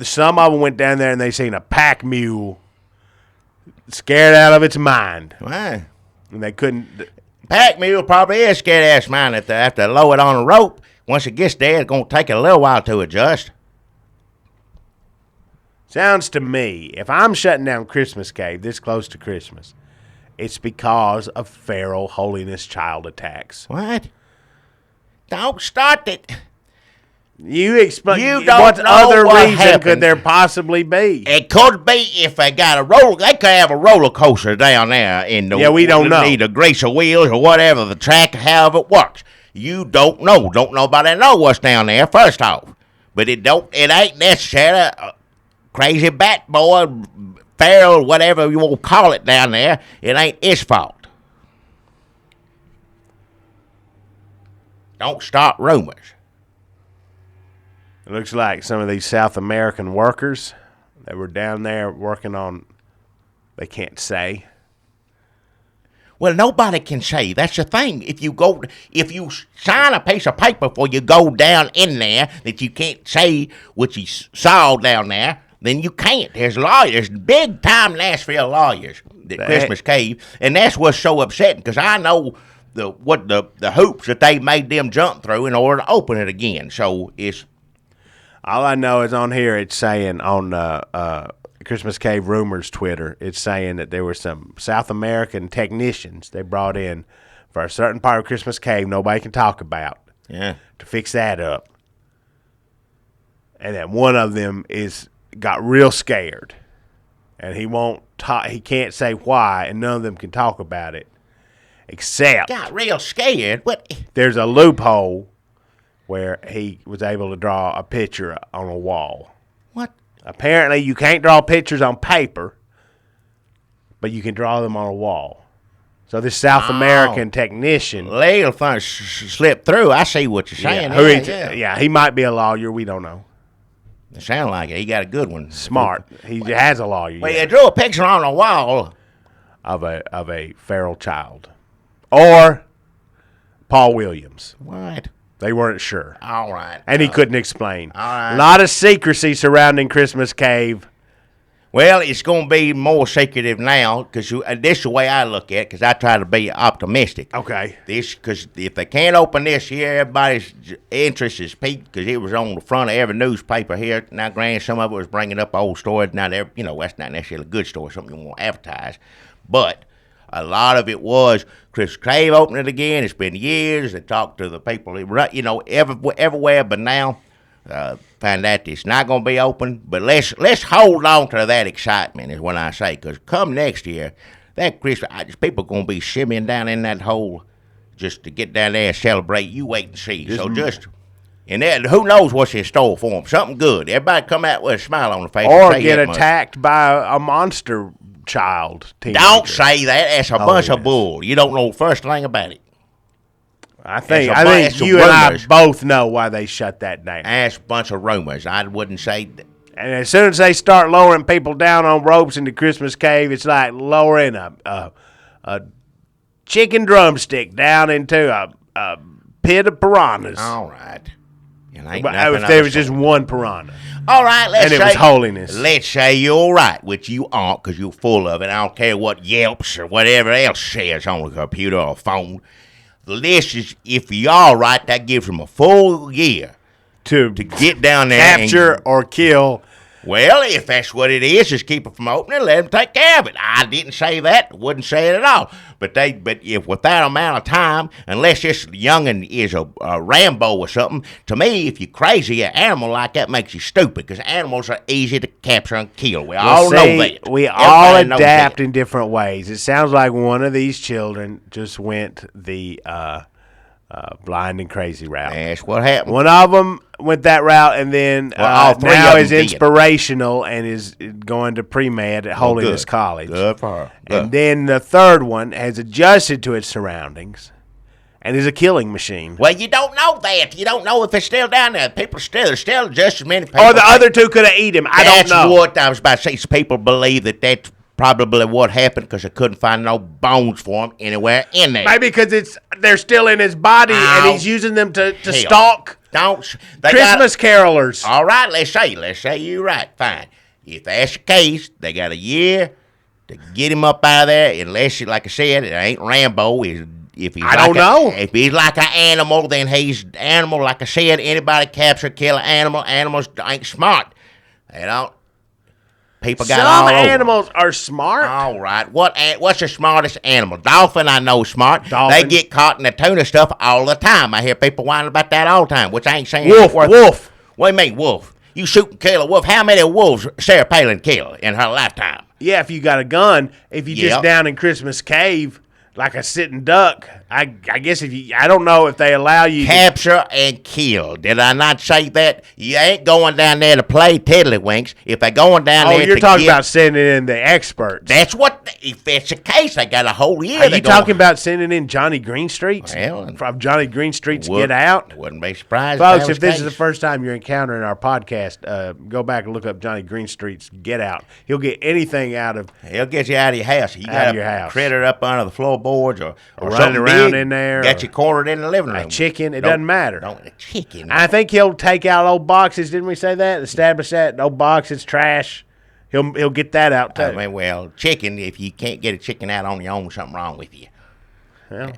Some of them went down there and they seen a pack mule scared out of its mind. Why? And they couldn't. Pack mule probably is scared out of its mind if they have to lower it on a rope. Once it gets there, it's going to take it a little while to adjust. Sounds to me, if I'm shutting down Christmas Cave this close to Christmas, it's because of feral holiness child attacks. What? Don't start it. You explain. You don't what know other what reason happened. could there possibly be? It could be if they got they could have a roller coaster down there in the. Yeah, we don't know. Either grease or wheels or whatever the track, however it works. You don't know. Don't nobody know what's down there. First off, but it ain't necessarily a crazy bat boy, feral, whatever you want to call it down there. It ain't his fault. Don't start rumors. It looks like some of these South American workers that were down there working on, they can't say. Well, nobody can say. That's the thing. If you sign a piece of paper before you go down in there that you can't say what you saw down there, then you can't. There's lawyers, big time Nashville lawyers at Christmas Cave, and that's what's so upsetting because I know the hoops that they made them jump through in order to open it again. So it's. All I know is on here it's saying on Christmas Cave Rumors Twitter, it's saying that there were some South American technicians they brought in for a certain part of Christmas Cave nobody can talk about. Yeah. To fix that up. And that one of them got real scared. And he can't say why, and none of them can talk about it. Except Got real scared. What? there's a loophole where he was able to draw a picture on a wall. What? Apparently, you can't draw pictures on paper, but you can draw them on a wall. So this South American technician, Legal thing slipped through. I see what you're saying. yeah, he might be a lawyer. We don't know. It sounds like it. He got a good one. Smart. He has a lawyer. Well, you drew a picture on the wall of a feral child, or Paul Williams. What? They weren't sure. All right. And he couldn't explain. All right. A lot of secrecy surrounding Christmas Cave. Well, it's going to be more secretive now because this is the way I look at it because I try to be optimistic. Okay. Because if they can't open this year, everybody's interest is peaked because it was on the front of every newspaper here. Now, granted, some of it was bringing up old stories. Not every, that's not necessarily a good story, something you want to advertise. But a lot of it was Chris Cave opening it again. It's been years. They talked to the people, everywhere. But now, find out it's not going to be open. But let's hold on to that excitement is what I say. Because come next year, that Christmas, people going to be shimmying down in that hole just to get down there and celebrate. You wait and see. And then who knows what's in store for them? Something good. Everybody come out with a smile on their face. Or get attacked by a monster child. Teenager. Don't say that. That's a bunch of bull. You don't know the first thing about it. I think you and I both know why they shut that down. That's a bunch of rumors. I wouldn't say that. And as soon as they start lowering people down on ropes in the Christmas Cave, it's like lowering a chicken drumstick down into a pit of piranhas. All right. If there was just one piranha. All right, it was holiness. Let's say you're right, which you aren't because you're full of it. I don't care what Yelps or whatever else says on the computer or phone. The list is, if you are right, that gives them a full year to get down there capture or kill. Well, if that's what it is, just keep it from opening, let them take care of it. I didn't say that, wouldn't say it at all. But if with that amount of time, unless this youngin' is a Rambo or something, to me, if you're crazy, an animal like that makes you stupid because animals are easy to capture and kill. We all know that. We all adapt in different ways. It sounds like one of these children just went the blind and crazy route. That's what happened. One of them went that route, and then now is inspirational and is going to pre-med at Holiness College. Good for her. And then the third one has adjusted to its surroundings and is a killing machine. Well, you don't know that. You don't know if it's still down there. There's still just as many people. Or the other two could have eaten him. I don't know. That's what I was about to say. So people believe that's probably what happened because they couldn't find no bones for him anywhere in there. Maybe because they're still in his body and he's using them to stalk Christmas carolers. All right, let's say you're right. Fine. If that's the case, they got a year to get him up out of there. Unless, like I said, it ain't Rambo. If he's like an animal, then he's animal. Like I said, anybody capture, kill an animal. Animals ain't smart. They don't. People got Some all over. animals are smart. All right. What's the smartest animal? Dolphin, I know, smart. Dolphin. They get caught in the tuna stuff all the time. I hear people whining about that all the time, which I ain't saying. Wolf. What do you mean, wolf? You shoot and kill a wolf. How many wolves Sarah Palin killed in her lifetime? Yeah, if you got a gun, if you just down in Christmas Cave like a sitting duck, I guess I don't know if they allow you capture and kill. Did I not say that? You ain't going down there to play tiddlywinks. If they're going down there, you're talking about sending in the experts. That's what. If that's the case, they got a whole year. Are you talking about sending in Johnny Greenstreet's? Well, from Johnny Greenstreet's Get Out? Wouldn't be surprised, folks. If this is the first time you're encountering our podcast, go back and look up Johnny Greenstreet's Get Out. He'll get anything out of. He'll get you out of your house. You got to critter up under the floorboards or running around in there. Got you cornered in the living room. A chicken. It doesn't matter. A chicken. I think he'll take out old boxes. Didn't we say that? Establish that old boxes, trash. He'll get that out too. I mean, well, chicken. If you can't get a chicken out on your own, something wrong with you. Well,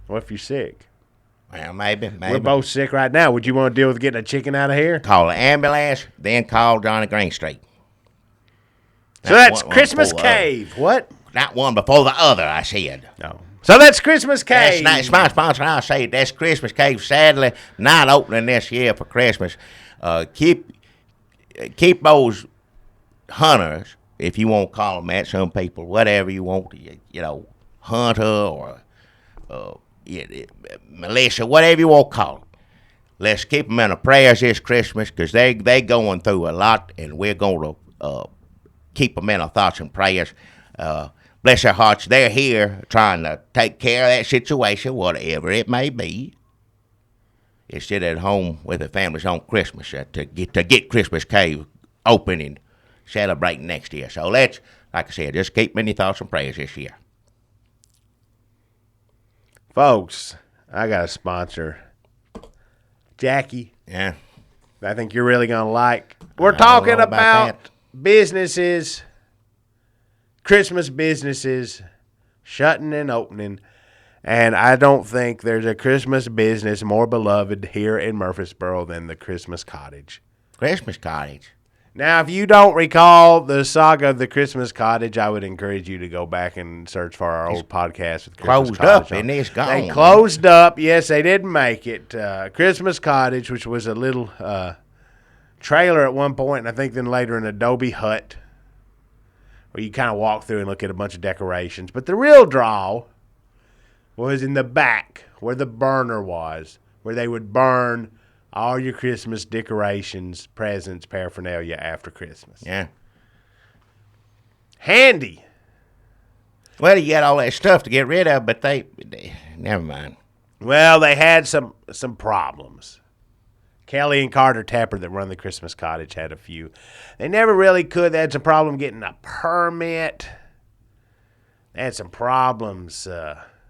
what if you're sick? Well, maybe. We're both sick right now. Would you want to deal with getting a chicken out of here? Call an ambulance, then call Johnny Greenstreet. So that's Christmas Cave. What? Not one before the other, I said. No. So that's Christmas Cave. That's my sponsor. I say that's Christmas Cave. Sadly, not opening this year for Christmas. Keep those hunters, if you want to call them that, some people, whatever you want, hunter or militia, whatever you want to call them. Let's keep them in our prayers this Christmas because they going through a lot, and we're going to keep them in our thoughts and prayers. Bless their hearts, they're here trying to take care of that situation, whatever it may be. Instead at home with their families on Christmas to get Christmas Cave open and celebrating next year. So let's, like I said, just keep them in your thoughts and prayers this year. Folks, I got a sponsor. Jackie. Yeah. I think you're really going to like. We're talking about businesses, Christmas businesses, shutting and opening. And I don't think there's a Christmas business more beloved here in Murfreesboro than the Christmas Cottage. Christmas Cottage. Now, if you don't recall the saga of the Christmas Cottage, I would encourage you to go back and search for our old podcast with Christmas Closed Cottage. up, and it's gone. They closed up. Yes, they didn't make it. Christmas Cottage, which was a little trailer at one point, and I think then later an adobe hut where you kind of walk through and look at a bunch of decorations. But the real draw was in the back where the burner was, where they would burn all your Christmas decorations, presents, paraphernalia after Christmas. Yeah. Handy. Well, you got all that stuff to get rid of, but they never mind. Well, they had some problems. Kelly and Carter Tapper that run the Christmas Cottage had a few. They never really could. They had some problem getting a permit. They had some problems.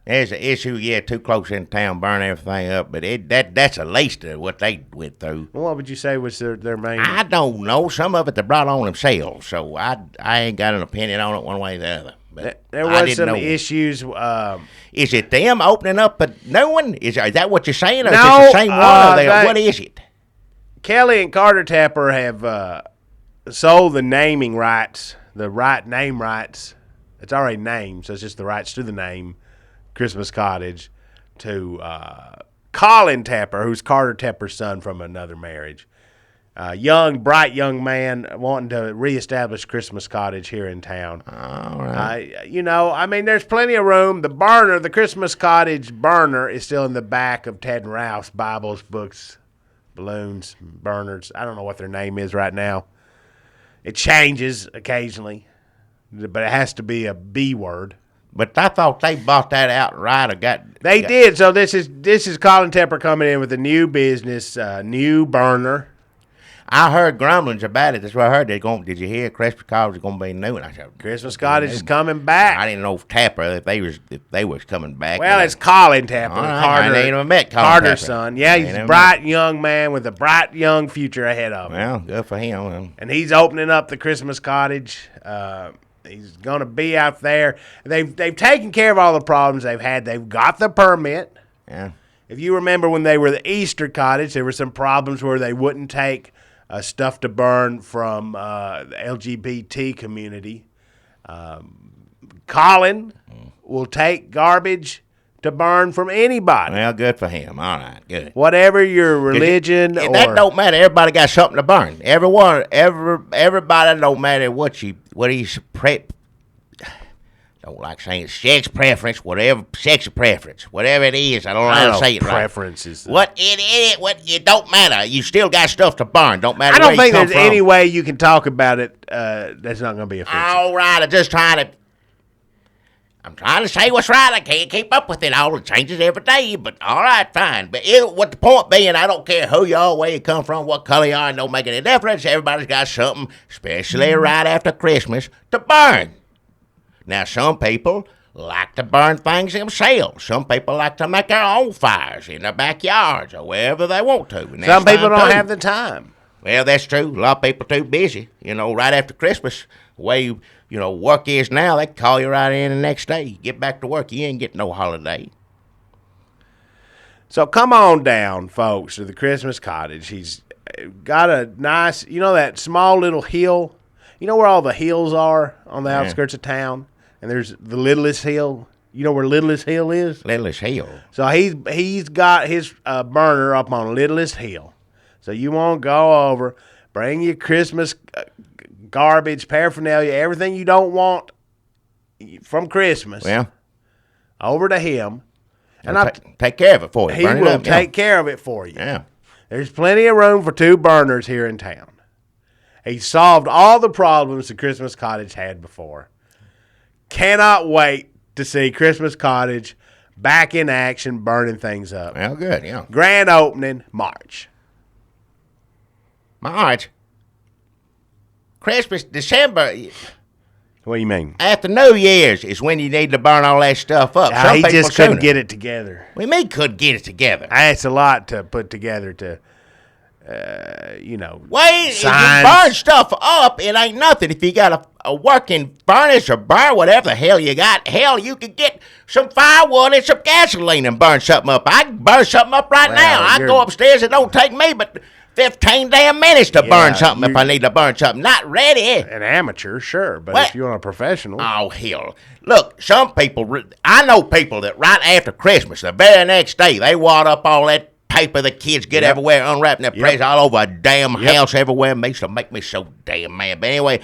There's an issue, too close in town, burn everything up, but that's at least what they went through. Well, what would you say was their main? I don't know. Some of it they brought on themselves, so I ain't got an opinion on it one way or the other. But there was some issues. Is it them opening up a new one? Is that what you're saying, or no, is it the same one? What is it? Kelly and Carter Tapper have sold the naming rights, the name rights. It's already named, so it's just the rights to the name Christmas Cottage to Colin Tapper, who's Carter Tapper's son from another marriage. Bright young man wanting to reestablish Christmas Cottage here in town. All right. There's plenty of room. The burner, the Christmas Cottage burner, is still in the back of Ted and Ralph's Bibles, books, balloons, burners. I don't know what their name is right now. It changes occasionally, but it has to be a B word. But I thought they bought that outright or They did. So this is Colin Tepper coming in with a new business, new burner. I heard grumblings about it. That's what I heard. Did you hear Christmas Cottage is going to be new? And I said, Christmas Cottage is coming back. I didn't know if Tapper if they was coming back. Well, it's Colin Tapper. I ain't even met Carter's son. Yeah, he's a bright young man with a bright young future ahead of him. Well, good for him. And he's opening up the Christmas Cottage. He's going to be out there. They've taken care of all the problems they've had. They've got the permit. Yeah. If you remember when they were the Easter Cottage, there were some problems where they wouldn't take stuff to burn from the LGBT community. Colin will take garbage to burn from anybody. Well, good for him. All right, good. Whatever your religion or that don't matter. Everybody got something to burn. Everybody don't matter what he's don't like saying it, sex preference, whatever sex preference, whatever it is. I don't know how to say it right. Preferences. What it don't matter. You still got stuff to burn. Don't matter. I don't where think you come there's any way you can talk about it that's not going to be offensive. All right, I'm trying to say what's right. I can't keep up with it all. It changes every day, but all right, fine. But what the point being, I don't care who you are, where you come from, what color you are, it don't make any difference. Everybody's got something, especially right after Christmas, to burn. Now, some people like to burn things themselves. Some people like to make their own fires in their backyards or wherever they want to. Some people don't have the time. Well, that's true. A lot of people are too busy. Right after Christmas, the way work is now, they can call you right in the next day. You get back to work, you ain't getting no holiday. So come on down, folks, to the Christmas cottage. He's got a nice, that small little hill. You know where all the hills are on the outskirts of town? And there's the Littlest Hill. You know where Littlest Hill is? Littlest Hill. So he's got his burner up on Littlest Hill. So you want to go over, bring your Christmas garbage, paraphernalia, everything you don't want from Christmas over to him. And I'll take care of it for you. He will take care of it for you. Yeah. There's plenty of room for 2 burners here in town. He solved all the problems the Christmas cottage had before. Cannot wait to see Christmas cottage back in action, burning things up. Well, good, yeah. Grand opening, March. Christmas, December. What do you mean? After New Year's is when you need to burn all that stuff up. He just couldn't get it together. What do you mean couldn't get it together? That's a lot to put together to, Wait, if you burn stuff up, it ain't nothing. If you got a working furnace or burn whatever the hell you got, you could get some firewood and some gasoline and burn something up. I can burn something up right now. I go upstairs. It don't take me but 15 damn minutes to burn something if I need to burn something. Not ready. An amateur, sure, but if you want a professional. Oh, hell. Look, some people, I know people that right after Christmas, the very next day, they wad up all that paper the kids get everywhere, unwrapping their presents all over a damn house everywhere. Makes me so damn mad. But anyway,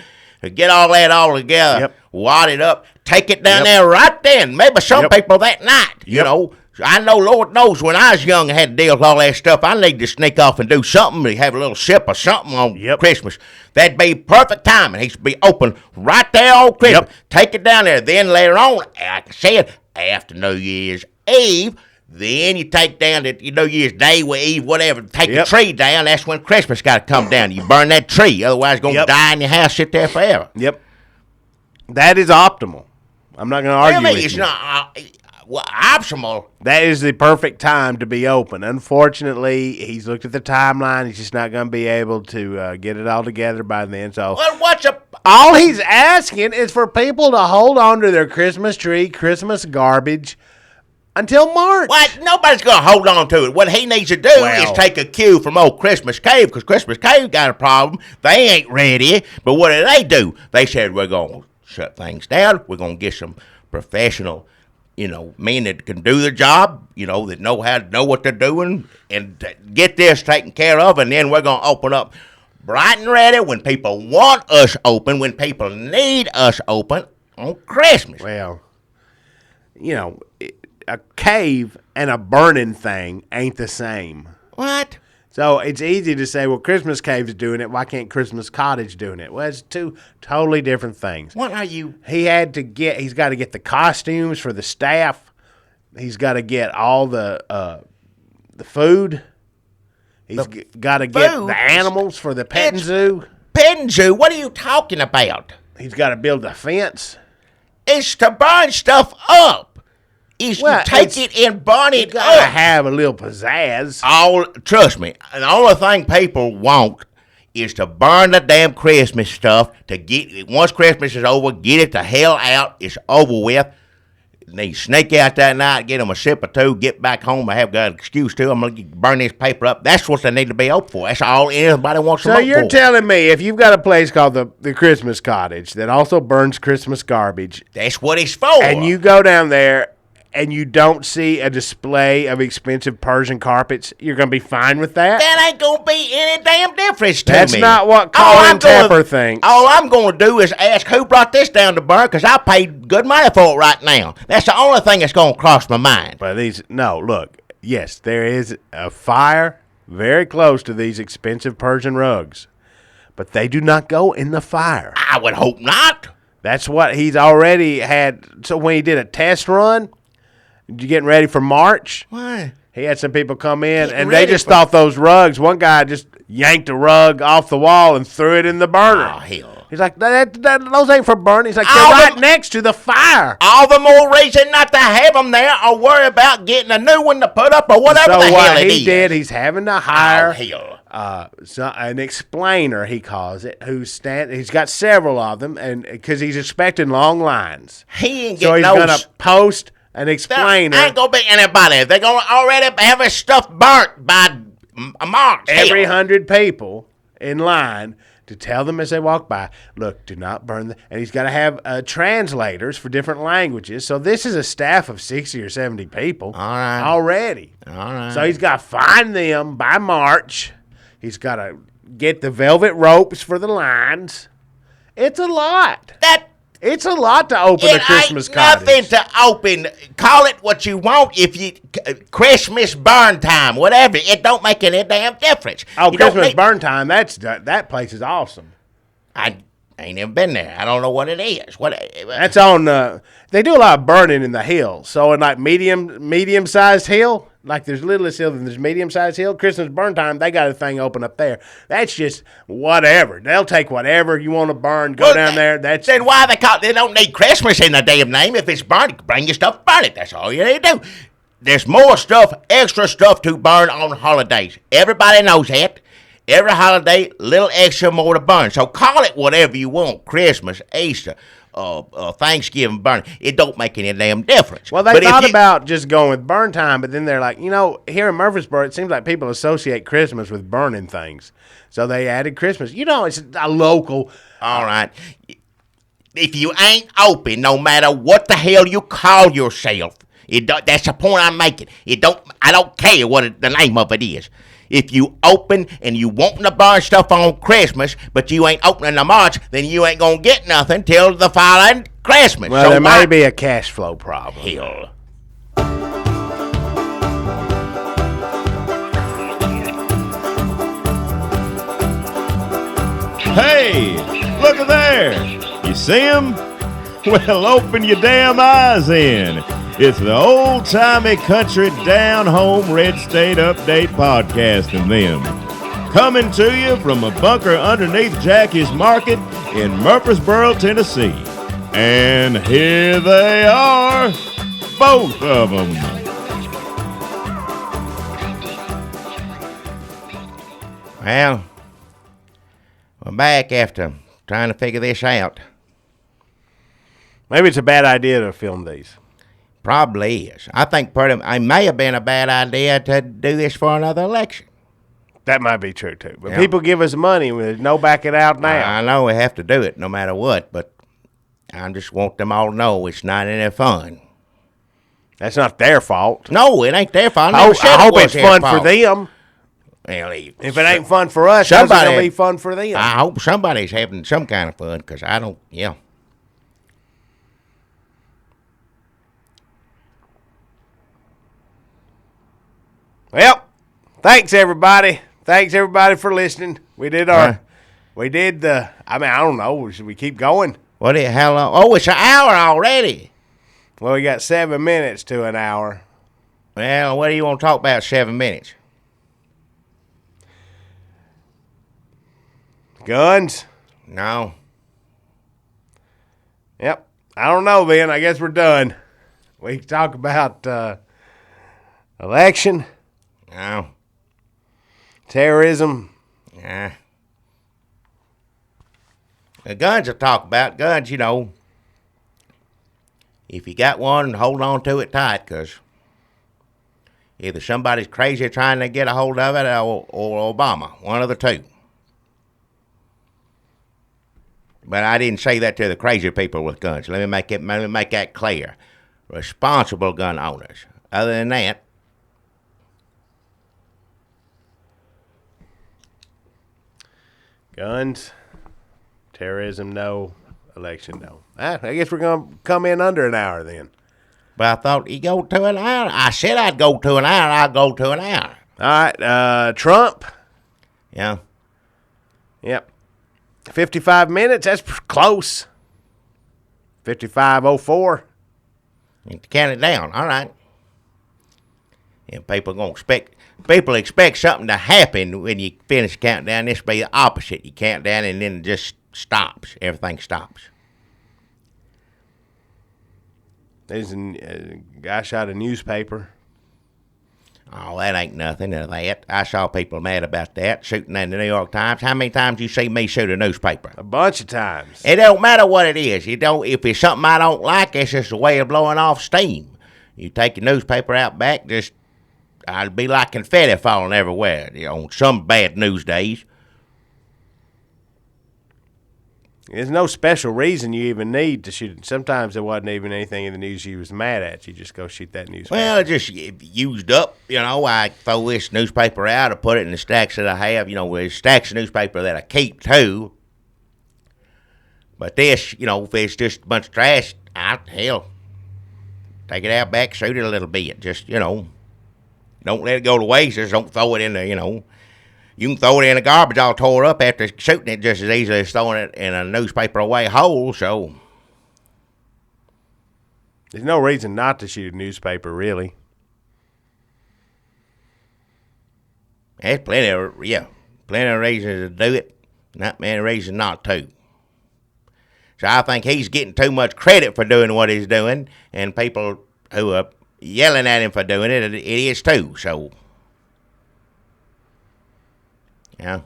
get all that all together, wad it up, take it down there right then. Maybe some people that night, you know. I know, Lord knows, when I was young and had to deal with all that stuff, I need to sneak off and do something, to have a little sip of something on Christmas. That'd be perfect timing. He should be open right there on Christmas. Take it down there. Then later on, like I said, after New Year's Eve, then you take down the New Year's Day or Eve, whatever, take the tree down. That's when Christmas got to come down. You burn that tree. Otherwise, it's going to die in your house, sit there forever. That is optimal. I'm not going to argue with you. It's not optional. That is the perfect time to be open. Unfortunately, he's looked at the timeline. He's just not going to be able to get it all together by then. So all he's asking is for people to hold on to their Christmas tree, Christmas garbage, until March. What? Nobody's going to hold on to it. What he needs to do is take a cue from old Christmas Cave, because Christmas Cave got a problem. They ain't ready. But what did they do? They said, we're going to shut things down. We're going to get some professional, men that can do the job, that know how to know what they're doing, and get this taken care of. And then we're going to open up bright and ready when people want us open, when people need us open on Christmas. Well, a cave and a burning thing ain't the same. What? So it's easy to say, well, Christmas Cave's doing it. Why can't Christmas Cottage doing it? Well, it's 2 totally different things. What are you? He's got to get the costumes for the staff. He's got to get all the food. He's got to get the animals for the petting zoo. Petting zoo? What are you talking about? He's got to build a fence. It's to burn stuff up. To take it and burn it up. Gotta have a little pizzazz. Trust me, the only thing people want is to burn the damn Christmas stuff, to get, once Christmas is over, get it the hell out. It's over with. They sneak out that night, get them a sip or two, get back home. I have got an excuse to. I'm going to burn this paper up. That's what they need to be open for. That's all anybody wants to So vote you're for. telling me if you've got a place called the Christmas Cottage that also burns Christmas garbage, That's what it's for. and you go down there and you don't see a display of expensive Persian carpets, you're going to be fine with that? That ain't going to be any damn difference to me. That's not what Colin Tepper thinks. All I'm going to do is ask who brought this down to burn, because I paid good money for it right now. That's the only thing that's going to cross my mind. But look, yes, there is a fire very close to these expensive Persian rugs, but they do not go in the fire. I would hope not. That's what he's already had. So when he did a test run, you getting ready for March? Why? He had some people come in, Getting and they ready just for- thought those rugs, one guy just yanked a rug off the wall and threw it in the burner. Oh, hell. He's like, those ain't for burning. He's like, All they're right them- next to the fire. All the more reason not to have them there or worry about getting a new one to put up or whatever So the hell what it he is. did, he's having to Oh, hire hell. an explainer, he calls it, he's got several of them, and because he's expecting long lines. He ain't So getting he's no... going to post an explainer. Ain't going to be anybody. They're going to already have his stuff burnt by March. Every Hell. 100 people in line to tell them as they walk by, look, do not burn the... And he's got to have translators for different languages. So this is a staff of 60 or 70 people All right. already. All right. So he's got to find them by March. He's got to get the velvet ropes for the lines. It's a lot. It's a lot to open a Christmas ain't cottage. nothing to open. Call it what you want. If you Christmas burn time, whatever, it don't make any damn difference. Oh, You don't Christmas need- burn time, that place is awesome. I ain't never been there. I don't know what it is. That's on. They do a lot of burning in the hills. So in like medium sized hill, like there's littlest hill and there's medium sized hill. Christmas burn time, they got a thing open up there. That's just whatever. They'll take whatever you want to burn. Go down there. That's then why they don't need Christmas in the damn name. If it's burning, bring your stuff, burn it. That's all you need to do. There's more stuff, extra stuff to burn on holidays. Everybody knows that. Every holiday, little extra more to burn. So call it whatever you want. Christmas, Easter, Thanksgiving, burn. It don't make any damn difference. Well, they But if thought you- about just going with burn time, but then they're like, here in Murfreesboro, it seems like people associate Christmas with burning things. So they added Christmas. It's a local. All right. If you ain't open, no matter what the hell you call yourself, that's the point I'm making. I don't care what the name of it is. If you open and you wanting to burn stuff on Christmas, but you ain't opening the March, then you ain't gonna get nothing till the following Christmas. Well, so there why- may be a cash flow problem. Hell. Hey, look at there. You see him? Well, open your damn eyes in. It's the old timey country down home red state update podcast and them. Coming to you from a bunker underneath Jackie's Market in Murfreesboro, Tennessee. And here they are, both of them. Well, we're back after trying to figure this out. Maybe it's a bad idea to film these. Probably is. I think it may have been a bad idea to do this for another election. That might be true, too. But Yeah. people give us money. There's no backing out now. I know we have to do it no matter what, but I just want them all to know it's not any fun. That's not their fault. No, it ain't their fault. I Never said hope it was it's their fun fault. for them. Well, If it ain't fun for us, how's it going to be fun for them? I hope somebody's having some kind of fun, because I don't, yeah. Well, thanks, everybody. Thanks, everybody, for listening. We did I don't know. Should we keep going? How long? Oh, it's an hour already. Well, we got 7 minutes to an hour. Well, what do you want to talk about 7 minutes? Guns? No. Yep. I don't know, then. I guess we're done. We can talk about election, No. terrorism. Yeah. The guns I talk about, guns, if you got one, hold on to it tight, because either somebody's crazy trying to get a hold of it or Obama, one of the two. But I didn't say that to the crazy people with guns. Let me make that clear. Responsible gun owners. Other than that, guns, terrorism, no. Election, no. I guess we're going to come in under an hour then. but I thought you go to an hour. I said I'd go to an hour. I'll go to an hour. All right, Trump. Yeah. Yep. 55 minutes. That's close. 55:04. Count it down. All right. And people expect something to happen when you finish counting down. This be the opposite. You count down and then it just stops. Everything stops. There's a guy shot a newspaper. Oh, that ain't nothing to that. I saw people mad about that, shooting in the New York Times. How many times you see me shoot a newspaper? A bunch of times. It don't matter what it is. If it's something I don't like, it's just a way of blowing off steam. You take your newspaper out back, I'll be like confetti falling everywhere, on some bad news days. There's no special reason you even need to shoot it. Sometimes there wasn't even anything in the news you was mad at. You just go shoot that newspaper. Well, it just used up. I throw this newspaper out or put it in the stacks that I have. There's stacks of newspaper that I keep too. But this, if it's just a bunch of trash, hell, take it out back, shoot it a little bit. Just, don't let it go to waste. Just don't throw it in the, You can throw it in the garbage all tore up after shooting it just as easily as throwing it in a newspaper away hole, so. There's no reason not to shoot a newspaper, really. There's plenty of reasons to do it, not many reasons not to. So I think he's getting too much credit for doing what he's doing, and people who are yelling at him for doing it, it is too, so. Yeah.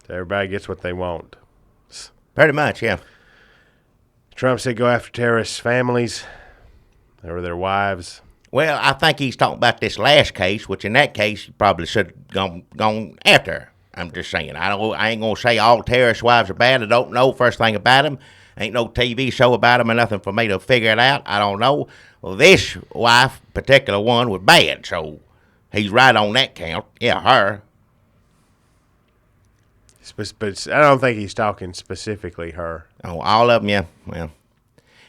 Everybody gets what they want. Pretty much, yeah. Trump said go after terrorists' families or their wives. Well, I think he's talking about this last case, which in that case he probably should have gone after her. I'm just saying. I ain't going to say all terrorist wives are bad. I don't know first thing about them. Ain't no TV show about them or nothing for me to figure it out. I don't know. Well, this wife, particular one, was bad, so he's right on that count. Yeah, her. But I don't think he's talking specifically her. Oh, all of them, yeah. Well,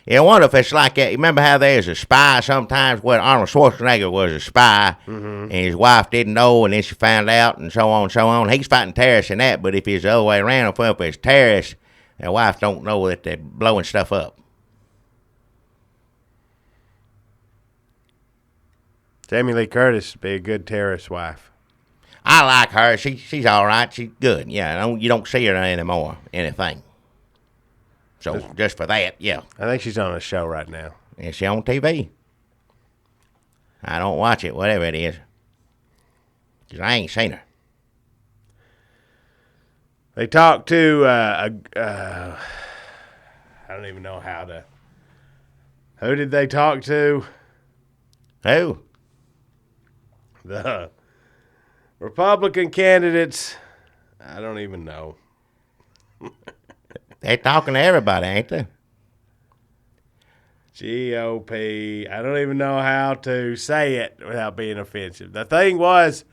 I wonder if it's like that. Remember how there's a spy sometimes? Well, Arnold Schwarzenegger was a spy, and his wife didn't know, and then she found out, and so on and so on. He's fighting terrorists in that, but if it's the other way around, if it's terrorists, their wife don't know that they're blowing stuff up. Jamie Lee Curtis would be a good terrorist wife. I like her. She's all right. She's good. Yeah, you don't see her anymore, anything. So just for that, yeah. I think she's on a show right now. Is she on TV? I don't watch it, whatever it is. Because I ain't seen her. They talked to, I don't even know how to. Who did they talk to? Who? The Republican candidates. I don't even know. They're talking to everybody, ain't they? GOP. I don't even know how to say it without being offensive. The thing was,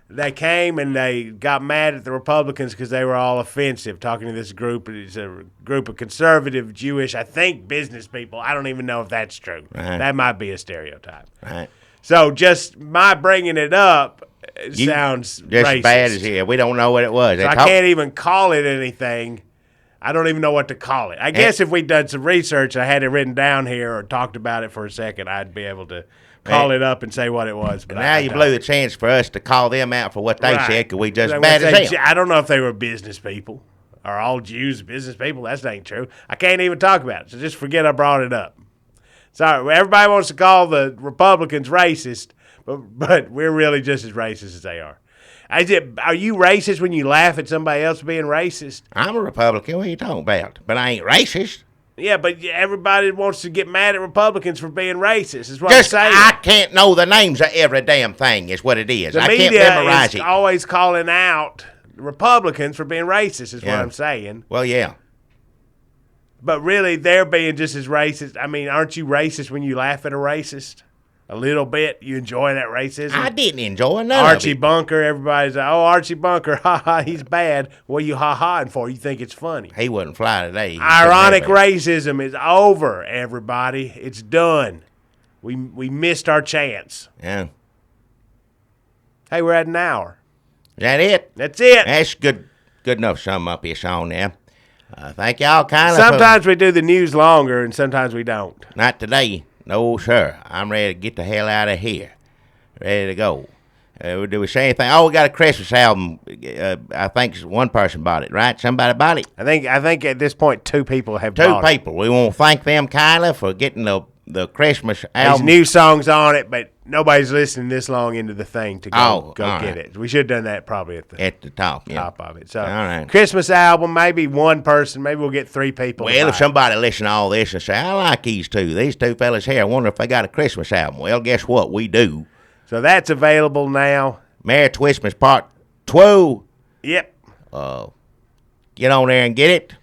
they came and they got mad at the Republicans because they were all offensive, talking to this group. It's a group of conservative, Jewish, I think, business people. I don't even know if that's true. Right. That might be a stereotype. Right. So just my bringing it up sounds just racist. as bad as here. We don't know what it was. So I can't even call it anything. I don't even know what to call it. I guess if we'd done some research, I had it written down here or talked about it for a second, I'd be able to call it up and say what it was. But now you blew the chance for us to call them out for what they said, because we just bad as hell. I don't know if they were business people or all Jews business people. That ain't true. I can't even talk about it, so just forget I brought it up. Sorry, everybody wants to call the Republicans racist, but we're really just as racist as they are. Are you racist when you laugh at somebody else being racist? I'm a Republican. What are you talking about? But I ain't racist. Yeah, but everybody wants to get mad at Republicans for being racist. Is what Just I'm saying. I can't know the names of every damn thing. Is what it is. The I media can't memorize is it. always calling out Republicans for being racist. Is what Yeah. I'm saying. Well, yeah. But really, they're being just as racist. I mean, aren't you racist when you laugh at a racist? A little bit. You enjoy that racism? I didn't enjoy none Archie of it. Bunker, everybody's like, oh, Archie Bunker, ha ha, he's bad. What are you ha haing for? You think it's funny. He wouldn't fly today. He Ironic couldn't have it. racism is over, everybody. It's done. We missed our chance. Yeah. Hey, we're at an hour. Is that it? That's it. That's good enough sum up here, Sean, there. Thank y'all kindly. Sometimes we do the news longer and sometimes we don't. Not today. No, sir. I'm ready to get the hell out of here. Ready to go. Do we say anything? Oh, we got a Christmas album. I think one person bought it, right? Somebody bought it. I think at this point 2 people have Two bought it. people. We want to thank them kindly for getting the Christmas There's album. new songs on it, but nobody's listening this long into the thing to go all get right. it. We should have done that probably at the top, yeah. top of it. So, All right. Christmas album, maybe one person, maybe we'll get 3 people. to Well, buy if it. somebody listen to all this and say, I like these two fellas here, I wonder if they got a Christmas album. Well, guess what? We do. So that's available now. Merry Twistmas Part 2. Yep, Get on there and get it.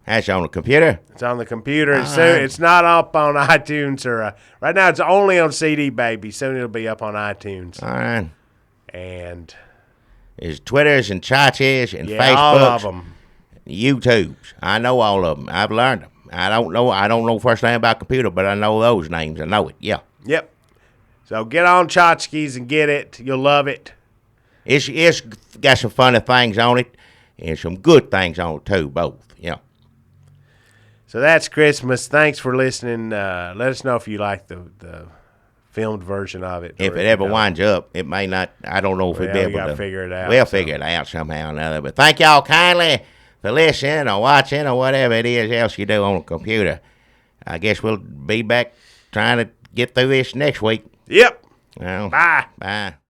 That's on the computer. it's on the computer. All Soon, right. it's not up on iTunes or right now. It's only on CD, baby. Soon it'll be up on iTunes All right. and There's Twitters and Chaches and yeah, all of Facebooks, them. YouTubes. I know all of them. I've learned them. I don't know first thing about computer, but I know those names. I know it. Yeah. Yep. So get on Tchotchkes and get it. You'll love it. It's got some funny things on it and some good things on it too, both. Yeah. So that's Christmas. Thanks for listening. Let us know if you like the filmed version of it. If or it you ever don't. winds up, it may not. I don't know if we'll be Well, we able gotta to figure it out, We'll so. figure it out somehow or another. But thank y'all kindly for listening or watching or whatever it is else you do on the computer. I guess we'll be back trying to get through this next week. Yep. Well, Bye. Bye.